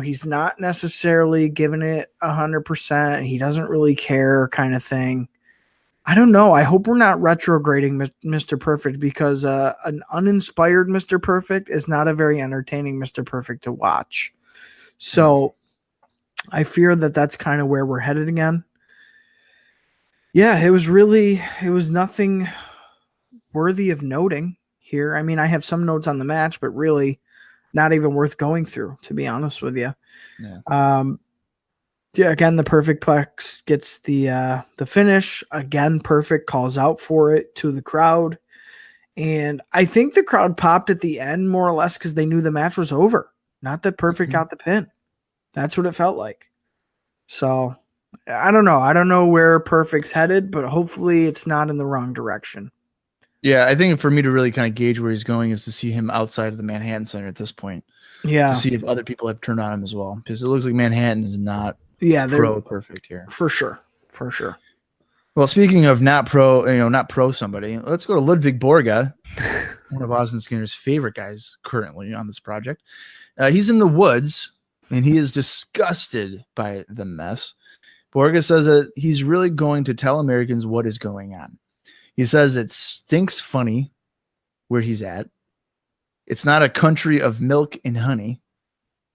he's not necessarily giving it 100%. He doesn't really care, kind of thing. I don't know. I hope we're not retrograding Mr. Perfect, because an uninspired Mr. Perfect is not a very entertaining Mr. Perfect to watch. So I fear that that's kind of where we're headed again. Yeah, it was nothing worthy of noting here. I mean, I have some notes on the match, but really not even worth going through, to be honest with you. Yeah. Yeah, again, the Perfect Plex gets the finish. Again, Perfect calls out for it to the crowd. And I think the crowd popped at the end more or less because they knew the match was over. Not that Perfect got the pin. That's what it felt like. So I don't know. I don't know where Perfect's headed, but hopefully it's not in the wrong direction. Yeah, I think for me to really kind of gauge where he's going is to see him outside of the Manhattan Center at this point. Yeah. To see if other people have turned on him as well. Because it looks like Manhattan is not they're Perfect here. For sure. For sure. Well, speaking of not pro somebody, let's go to Ludwig Borga, one of Austin Skinner's favorite guys currently on this project. He's in the woods, and he is disgusted by the mess. Borga says that he's really going to tell Americans what is going on. He says it stinks funny where he's at. It's not a country of milk and honey.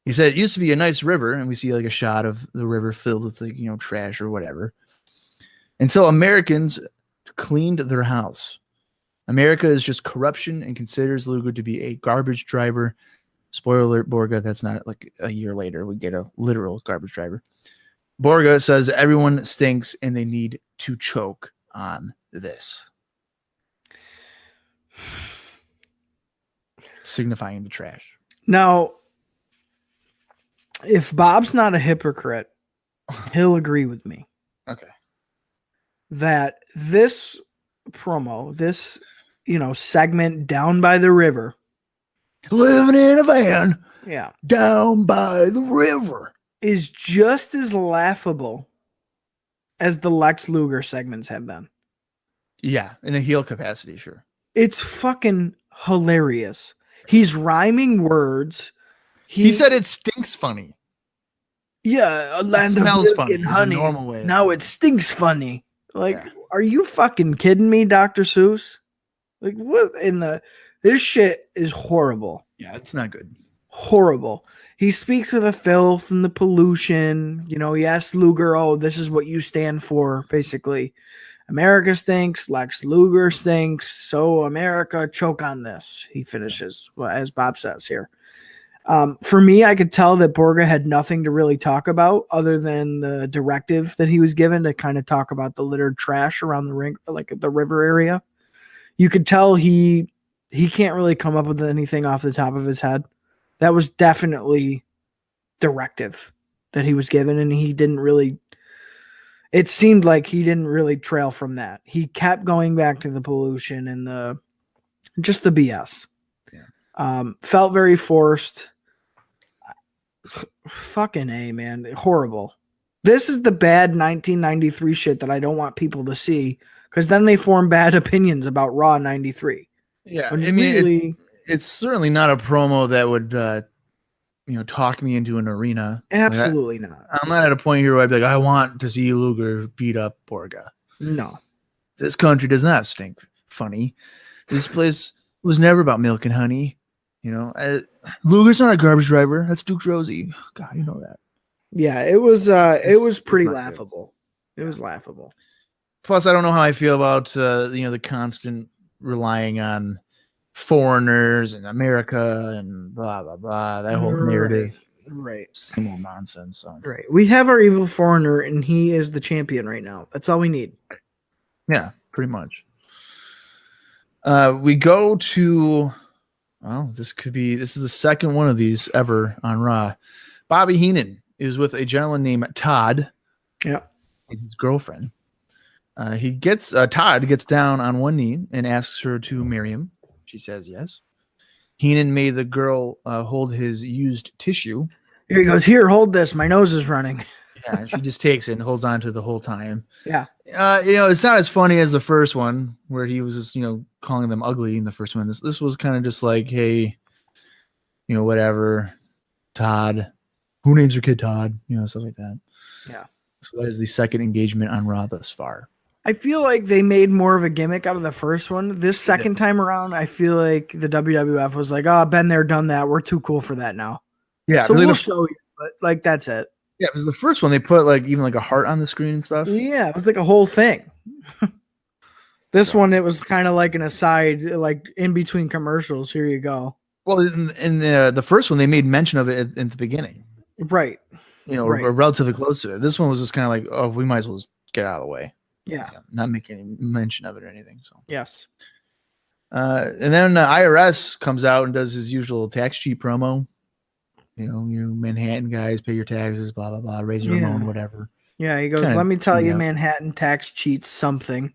He said it used to be a nice river, and we see like a shot of the river filled with like, trash or whatever. Until Americans cleaned their house. America is just corruption and considers Luger to be a garbage driver. Spoiler alert, Borga, that's not like a year later. We get a literal garbage driver. Borga says everyone stinks and they need to choke on this. Signifying the trash. Now, if Bob's not a hypocrite, he'll agree with me. Okay. That this promo, this, segment down by the river. Living in a van. Yeah. Down by the river. Is just as laughable as the Lex Luger segments have been. Yeah, in a heel capacity, sure. It's fucking hilarious. He's rhyming words. He said it stinks funny. Yeah, a land it smells of milk funny. and honey. A normal way. Now it stinks funny. Like, Are you fucking kidding me, Dr. Seuss? Like, what in the... This shit is horrible. Yeah, it's not good. Horrible. He speaks of the filth and the pollution. He asks Luger, oh, this is what you stand for, basically. America stinks. Lex Luger stinks. So America, choke on this. He finishes, as Bob says here. For me, I could tell that Borga had nothing to really talk about other than the directive that he was given to kind of talk about the littered trash around the ring, like the river area. You could tell he can't really come up with anything off the top of his head. That was definitely directive that he was given, and he didn't really... It seemed like he didn't really trail from that. He kept going back to the pollution and just the BS. Yeah. Felt very forced. Fucking A, man. Horrible. This is the bad 1993 shit that I don't want people to see, because then they form bad opinions about Raw 93. Yeah, I mean, it's certainly not a promo that would, talk me into an arena. Absolutely not. I'm not at a point here where I'd be like, I want to see Luger beat up Borga. No. This country does not stink funny. This place was never about milk and honey. Luger's not a garbage driver. That's Duke Rosie. God, you know that. Yeah, it was pretty laughable. It was laughable. Plus, I don't know how I feel about the constant relying on foreigners and America and blah blah blah. That whole narrative, right? Same old nonsense. So. Right. We have our evil foreigner, and he is the champion right now. That's all we need. Yeah, pretty much. We go to. Well, this is the second one of these ever on Raw. Bobby Heenan is with a gentleman named Todd. Yeah. And his girlfriend. Todd gets down on one knee and asks her to marry him. She says yes. Heenan made the girl hold his used tissue. Here he goes. Here, hold this. My nose is running. Yeah, she just takes it and holds on to it the whole time. Yeah. It's not as funny as the first one where he was just, calling them ugly in the first one. This was kind of just like, hey, whatever, Todd. Who names your kid Todd? Stuff like that. Yeah. So that is the second engagement on Raw thus far. I feel like they made more of a gimmick out of the first one. This second time around, I feel like the WWF was like, oh, been there, done that. We're too cool for that now. Yeah. So we'll show you, but that's it. Yeah, because the first one, they put even a heart on the screen and stuff. Yeah, it was like a whole thing. This one, it was kind of like an aside, like in between commercials. Here you go. Well, in the first one, they made mention of it in the beginning. Right. Or relatively close to it. This one was just kind of like, oh, we might as well just get out of the way. Yeah. Not make any mention of it or anything. So yes. And then IRS comes out and does his usual tax cheat promo. You Manhattan guys, pay your taxes, blah, blah, blah, Razor Ramon, whatever. Yeah, he goes, let me tell you, Manhattan tax cheats something.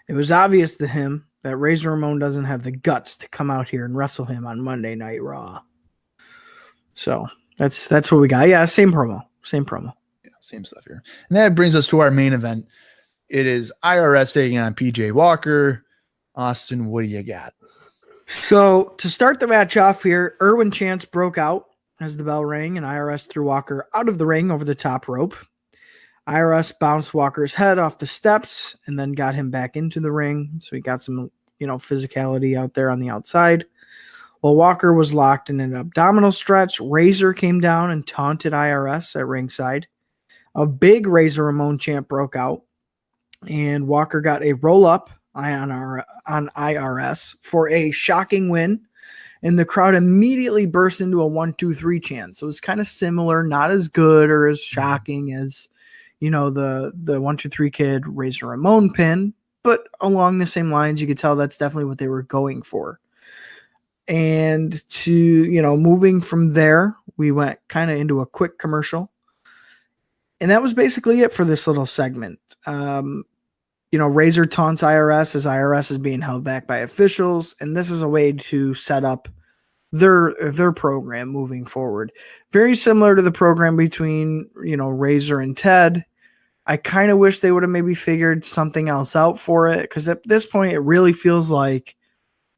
It was obvious to him that Razor Ramon doesn't have the guts to come out here and wrestle him on Monday Night Raw. So that's what we got. Yeah, same promo. Yeah, same stuff here. And that brings us to our main event. It is IRS taking on PJ Walker. Austin, what do you got? So to start the match off here, Irwin Chance broke out as the bell rang, and IRS threw Walker out of the ring over the top rope. IRS bounced Walker's head off the steps and then got him back into the ring. So he got some, physicality out there on the outside. While Walker was locked in an abdominal stretch, Razor came down and taunted IRS at ringside. A big Razor Ramon chant broke out, and Walker got a roll-up on IRS for a shocking win. And the crowd immediately burst into a 1, 2, 3 chant. So it's kind of similar, not as good or as shocking as, the 1, 2, 3 Kid Razor Ramon pin, but along the same lines, you could tell that's definitely what they were going for. And moving from there, we went kind of into a quick commercial. And that was basically it for this little segment. Razor taunts IRS as IRS is being held back by officials, and this is a way to set up their program moving forward. Very similar to the program between, Razor and Ted. I kind of wish they would have maybe figured something else out for it, because at this point it really feels like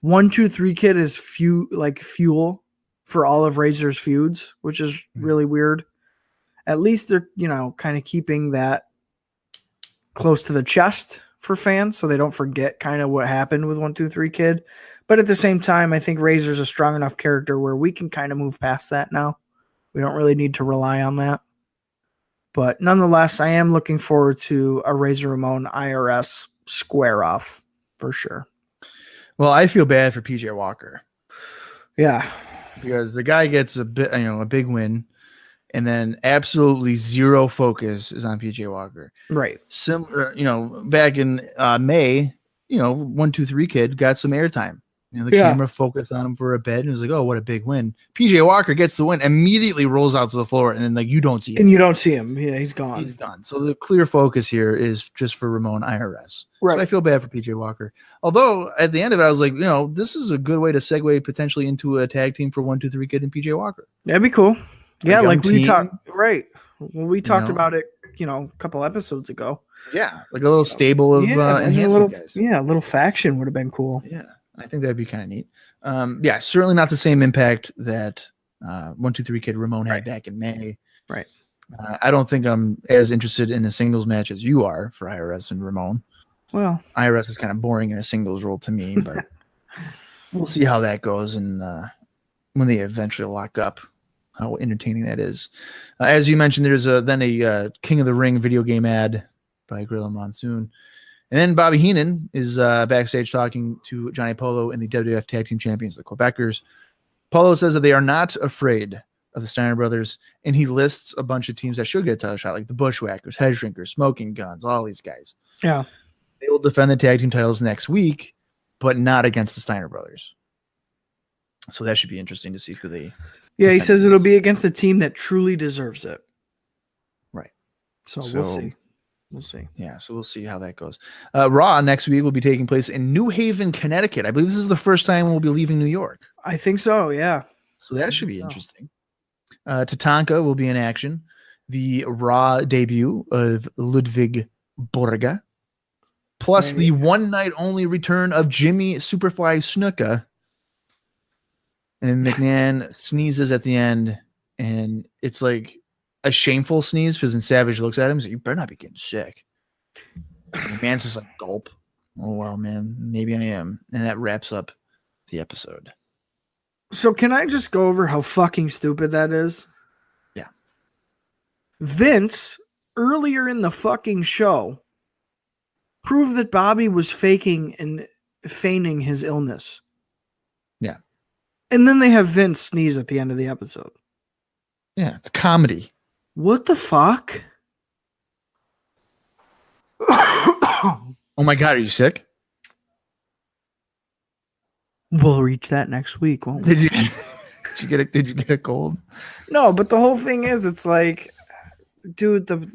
1, 2, 3 Kid is fuel for all of Razor's feuds, which is really weird. At least they're, kind of keeping that close to the chest for fans so they don't forget kind of what happened with 1, 2, 3 Kid. But at the same time, I think Razor's a strong enough character where we can kind of move past that now. We don't really need to rely on that. But nonetheless, I am looking forward to a Razor Ramon IRS square off for sure. Well, I feel bad for PJ Walker. Yeah. Because the guy gets a big win, and then absolutely zero focus is on PJ Walker. Right. Similar, back in May, 1, 2, 3 Kid got some airtime. The camera focused on him for a bit, and it was like, oh, what a big win. PJ Walker gets the win, immediately rolls out to the floor, and then you don't see him. And you don't see him. Yeah, he's gone. He's done. So the clear focus here is just for Ramon IRS. Right. So I feel bad for PJ Walker. Although at the end of it, I was like, this is a good way to segue potentially into a tag team for 1, 2, 3 Kid and PJ Walker. That'd be cool. Yeah, like we talked. Right. Well, we talked about it, a couple episodes ago. Yeah, like a little stable of guys. Yeah, a little faction would have been cool. Yeah, I think that'd be kind of neat. Certainly not the same impact that 1, 2, 3 Kid Ramon had back in May. Right. I don't think I'm as interested in a singles match as you are for IRS and Ramon. Well, IRS is kind of boring in a singles role to me, but we'll see how that goes and when they eventually lock up, how entertaining that is. As you mentioned, there's then a King of the Ring video game ad by Gorilla Monsoon. And then Bobby Heenan is backstage talking to Johnny Polo and the WWF Tag Team Champions, the Quebecers. Polo says that they are not afraid of the Steiner brothers, and he lists a bunch of teams that should get a title shot, like the Bushwhackers, Head Shrinkers, Smoking Guns, all these guys. Yeah. They will defend the tag team titles next week, but not against the Steiner brothers. So that should be interesting to see who they... Yeah, he says it'll be against a team that truly deserves it. Right. So we'll see. We'll see. Yeah, so we'll see how that goes. Raw next week will be taking place in New Haven, Connecticut. I believe this is the first time we'll be leaving New York. I think so, yeah. So that should be interesting. Tatanka will be in action. the Raw debut of Ludwig Borga, plus the one night only return of Jimmy Superfly Snuka. And McMahon sneezes at the end, and it's like a shameful sneeze because then Savage looks at him and says, "You better not be getting sick." And McMahon's just like, gulp. Oh, well, man, maybe I am. And that wraps up the episode. So can I just go over how fucking stupid that is? Yeah. Vince, earlier in the fucking show, proved that Bobby was faking and feigning his illness. Yeah. And then they have Vince sneeze at the end of the episode. Yeah, it's comedy. What the fuck? Oh my God, are you sick? We'll reach that next week, won't we? Did you get a cold? No, but the whole thing is, it's like, dude, the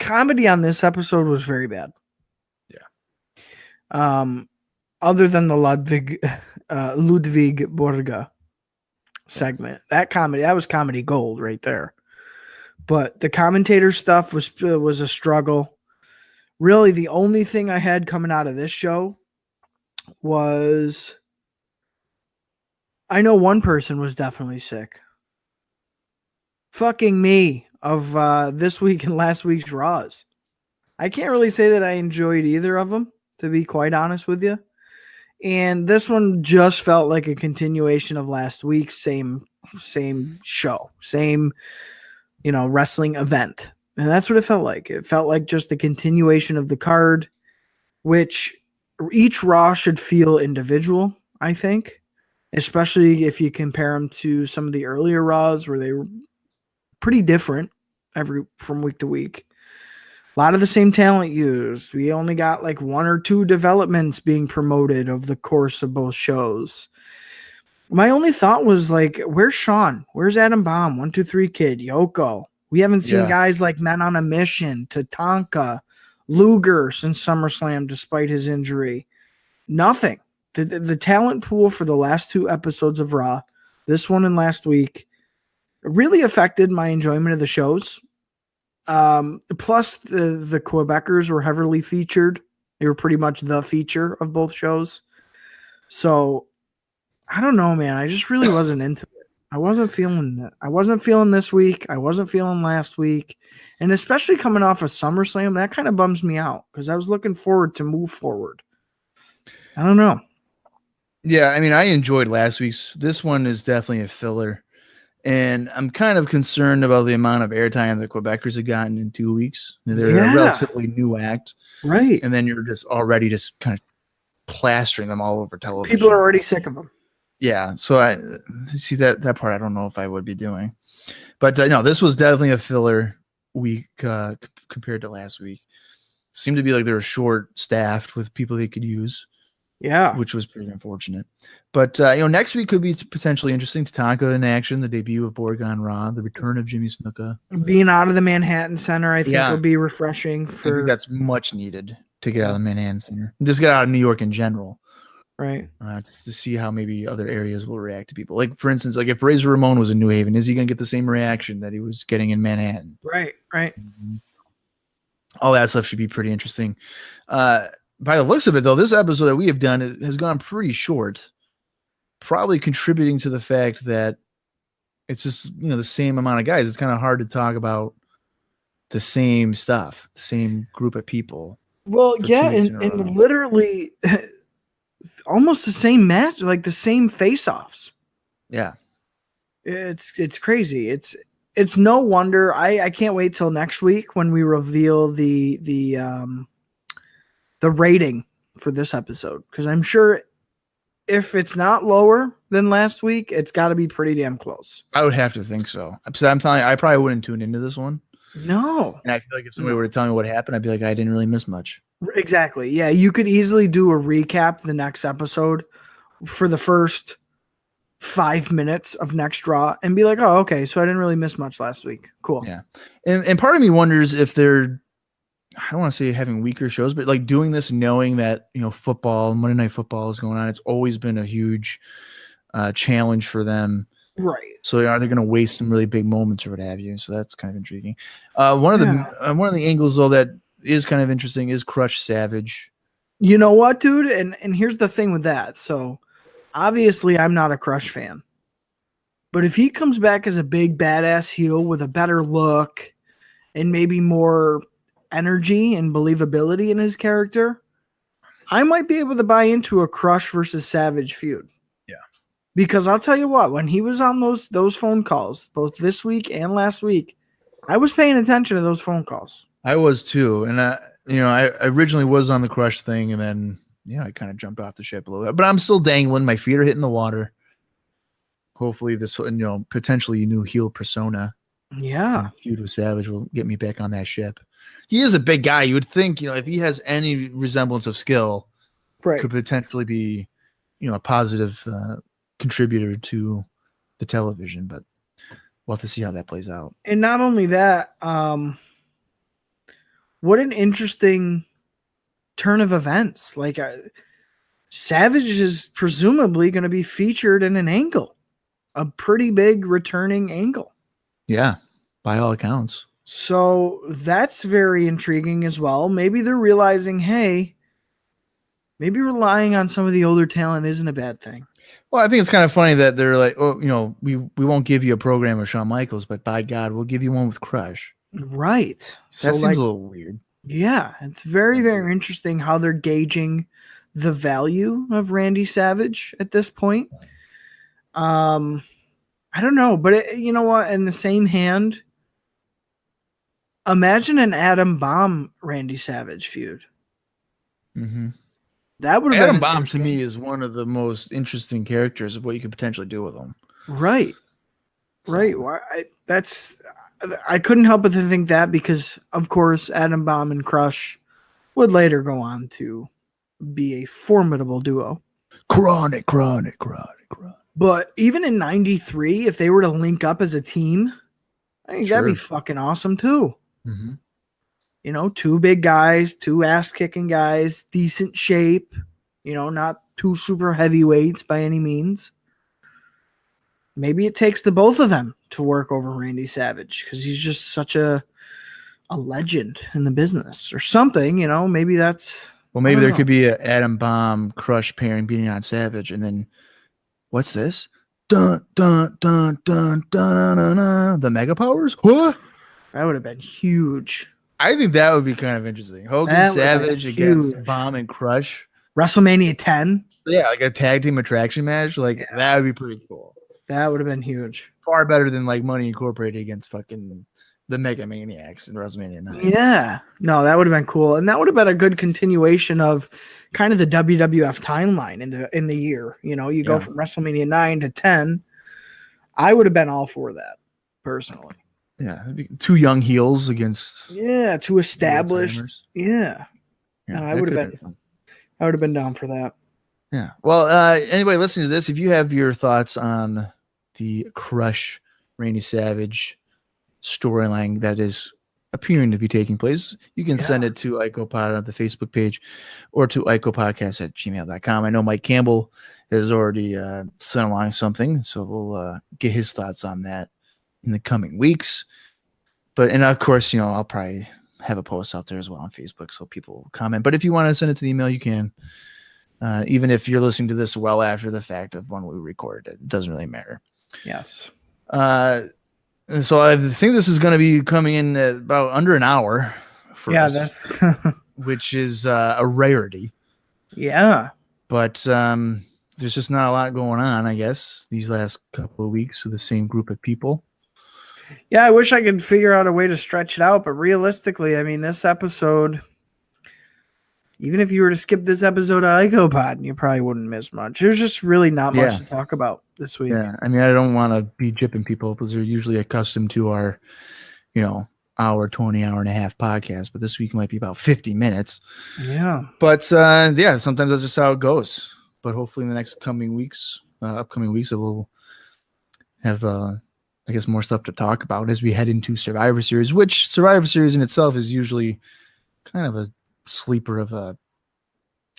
comedy on this episode was very bad. Yeah. Other than the Ludwig Borga segment, that was comedy gold right there. But the commentator stuff was a struggle. Really, the only thing I had coming out of this show was, I know one person was definitely sick. Fucking me of this week and last week's Raws. I can't really say that I enjoyed either of them, to be quite honest with you. And this one just felt like a continuation of last week's same show, same, wrestling event. And that's what it felt like. It felt like just a continuation of the card, which each Raw should feel individual, I think, especially if you compare them to some of the earlier Raws where they were pretty different from week to week. A lot of the same talent used. We only got like one or two developments being promoted over the course of both shows. My only thought was like, where's Sean? Where's Adam Bomb? 1, 2, 3 Kid, Yoko. We haven't seen guys like Men on a Mission, Tatanka, Luger since SummerSlam, despite his injury. Nothing. The talent pool for the last 2 episodes of Raw, this one and last week, really affected my enjoyment of the shows. Plus, the Quebecers were heavily featured. They were pretty much the feature of both shows. So, I don't know, man. I just really wasn't into it. I wasn't feeling it. I wasn't feeling this week. I wasn't feeling last week. And especially coming off of SummerSlam, that kind of bums me out because I was looking forward to move forward. I don't know. Yeah, I mean, I enjoyed last week's. This one is definitely a filler. And I'm kind of concerned about the amount of airtime the Quebecers have gotten in 2 weeks. They're a relatively new act. Right. And then you're just already just kind of plastering them all over television. People are already sick of them. Yeah. So I see that part. I don't know if I would be doing. But no, this was definitely a filler week compared to last week. It seemed to be like they were short-staffed with people they could use. Yeah. Which was pretty unfortunate. But, next week could be potentially interesting. Tatanka in action, the debut of Borg on Raw, the return of Jimmy Snuka. Being out of the Manhattan Center, I think will be refreshing. I think that's much needed to get out of the Manhattan Center. Just get out of New York in general. Right. Just to see how maybe other areas will react to people. Like, for instance, like if Razor Ramon was in New Haven, is he going to get the same reaction that he was getting in Manhattan? Right. Mm-hmm. All that stuff should be pretty interesting. By the looks of it, though, this episode that we have done has gone pretty short, probably contributing to the fact that it's just, the same amount of guys. It's kind of hard to talk about the same stuff, the same group of people. Well, yeah, and literally almost the same match, like the same face-offs. Yeah. It's crazy. It's no wonder. I can't wait till next week when we reveal the rating for this episode, because I'm sure if it's not lower than last week, it's got to be pretty damn close. I would have to think so. I'm telling you, I probably wouldn't tune into this one. No. And I feel like if somebody were to tell me what happened, I'd be like, I didn't really miss much. Exactly. Yeah, you could easily do a recap the next episode for the first 5 minutes of next Raw and be like, oh, okay, so I didn't really miss much last week. Cool. Yeah. And part of me wonders if they're, I don't want to say having weaker shows, but like doing this knowing that, football, Monday Night Football is going on. It's always been a huge challenge for them. Right. So are they going to waste some really big moments or what have you? So that's kind of intriguing. One of the angles though that is kind of interesting is Crush Savage. You know what, dude? And here's the thing with that. So obviously I'm not a Crush fan. But if he comes back as a big badass heel with a better look and maybe more energy and believability in his character, I might be able to buy into a Crush versus Savage feud. Yeah. Because I'll tell you what, when he was on those phone calls, both this week and last week, I was paying attention to those phone calls. I was too. And I originally was on the Crush thing, and then I kind of jumped off the ship a little bit. But I'm still dangling. My feet are hitting the water. Hopefully this, potentially new heel persona. Yeah. Feud with Savage will get me back on that ship. He is a big guy. You would think, if he has any resemblance of skill, could potentially be, a positive contributor to the television. But we'll have to see how that plays out. And not only that, what an interesting turn of events. Like Savage is presumably going to be featured in an angle, a pretty big returning angle. Yeah, by all accounts. So that's very intriguing as well. Maybe they're realizing, hey, maybe relying on some of the older talent isn't a bad thing. Well, I think it's kind of funny that they're like, we won't give you a program with Shawn Michaels, but by God, we'll give you one with Crush. Right. That seems a little weird. Yeah, it's very, very interesting how they're gauging the value of Randy Savage at this point. I don't know, but you know what? In the same hand, imagine an Adam Bomb Randy Savage feud. Mm-hmm. That would have Adam Bomb to me is one of the most interesting characters of what you could potentially do with him. Right. So. Right. I couldn't help but to think that because, of course, Adam Bomb and Crush would later go on to be a formidable duo. Chronic. But even in 93, if they were to link up as a team, I think that'd be fucking awesome too. Mm-hmm. Two big guys, two ass-kicking guys, decent shape, not two super heavyweights by any means. Maybe it takes the both of them to work over Randy Savage because he's just such a legend in the business or something, maybe that's... Well, maybe there could be an Adam Bomb Crush pairing beating on Savage, and then what's this? Dun, dun, dun, dun, dun, dun, dun, dun. The Mega Powers? What? That would have been huge. I think that would be kind of interesting. Hogan Savage against Bomb and Crush. WrestleMania 10. Yeah, like a tag team attraction match. That would be pretty cool. That would have been huge. Far better than Money Incorporated against fucking the Mega Maniacs in WrestleMania 9. Yeah. No, that would have been cool. And that would have been a good continuation of kind of the WWF timeline in the year. You go from WrestleMania 9 to 10. I would have been all for that, personally. Yeah. Two young heels against two established. Yeah. No, I would have been down for that. Yeah. Well, anybody listening to this, if you have your thoughts on the Crush Randy Savage storyline that is appearing to be taking place, you can send it to IcoPod on the Facebook page or to icopodcast@gmail.com. I know Mike Campbell has already sent along something, so we'll get his thoughts on that in the coming weeks. And of course, I'll probably have a post out there as well on Facebook so people will comment. But if you want to send it to the email, you can. Even if you're listening to this well after the fact of when we recorded it, it doesn't really matter. Yes. And so I think this is going to be coming in about under an hour for us, that's which is a rarity. Yeah. But there's just not a lot going on, I guess, these last couple of weeks with the same group of people. Yeah, I wish I could figure out a way to stretch it out, but realistically, I mean, this episode, even if you were to skip this episode of IcoPod, you probably wouldn't miss much. There's just really not much to talk about this week. Yeah, I mean, I don't want to be jipping people because they're usually accustomed to our, hour, 20, hour and a half podcast, but this week might be about 50 minutes. Yeah. But sometimes that's just how it goes. But hopefully in the next upcoming weeks, we'll have, I guess, more stuff to talk about as we head into Survivor Series, which Survivor Series in itself is usually kind of a sleeper of a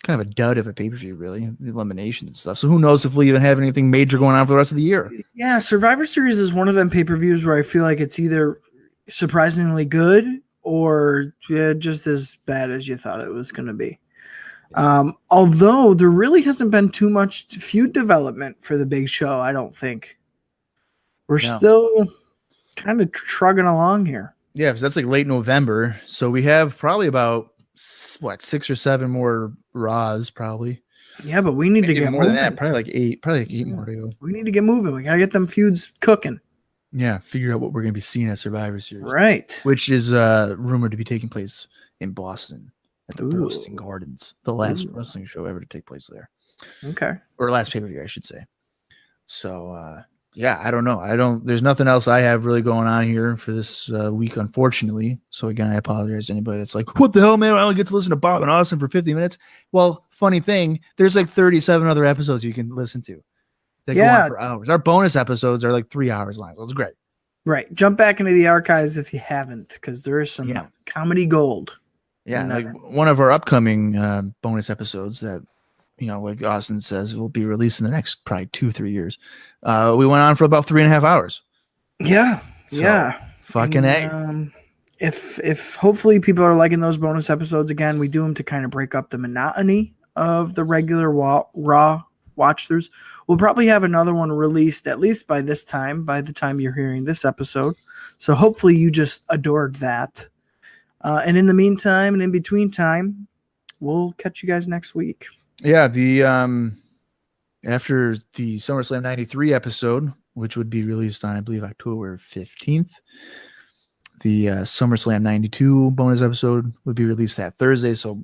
kind of a dud of a pay-per-view, really, the elimination and stuff. So who knows if we'll even have anything major going on for the rest of the year. Yeah, Survivor Series is one of them pay-per-views where I feel like it's either surprisingly good or just as bad as you thought it was going to be. Although there really hasn't been too much feud development for the big show, I don't think. We're still kind of trugging along here. Yeah, because that's like late November. So we have probably about, 6 or 7 more Raws, probably. Yeah, but we need to get more moving. than that. Probably like 8 more to go. We need to get moving. We got to get them feuds cooking. Yeah, figure out what we're going to be seeing at Survivor Series. Right. Which is rumored to be taking place in Boston at the Boston Gardens, the last wrestling show ever to take place there. Okay. Or last pay-per-view, I should say. So, yeah, I don't know. There's nothing else I have really going on here for this week, unfortunately. So again, I apologize to anybody that's like, what the hell, man? I only get to listen to Bob and Austin for 50 minutes. Well, funny thing, there's like 37 other episodes you can listen to. They go on for hours. Our bonus episodes are like 3 hours long. So it's great. Right. Jump back into the archives if you haven't, because there is some comedy gold. Yeah. Like one of our upcoming bonus episodes that, like Austin says, will be released in the next probably 2-3 years. We went on for about 3.5 hours. Yeah. So, fucking A. If hopefully people are liking those bonus episodes, again, we do them to kind of break up the monotony of the regular Raw watch throughs. We'll probably have another one released at least by the time you're hearing this episode. So hopefully you just adored that. And in the meantime and in between time, we'll catch you guys next week. Yeah, the after the SummerSlam 93 episode, which would be released on, I believe, October 15th, the SummerSlam 92 bonus episode would be released that Thursday. So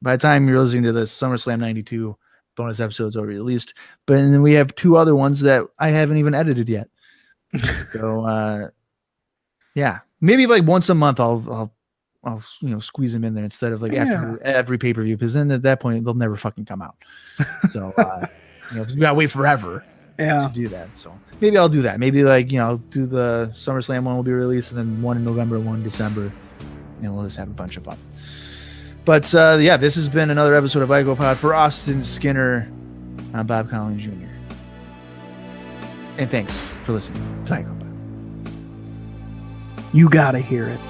by the time you're listening to this, SummerSlam 92 bonus episodes already released. But then we have 2 other ones that I haven't even edited yet. So yeah, maybe like once a month I'll squeeze them in there instead of like after every pay-per-view, because then at that point they'll never fucking come out. So we gotta wait forever to do that. So maybe I'll do that. Maybe I'll do the SummerSlam one will be released, and then one in November, one in December, and we'll just have a bunch of fun. But this has been another episode of IcoPod. For Austin Skinner, I'm Bob Collins Jr. And thanks for listening to IcoPod. You gotta hear it.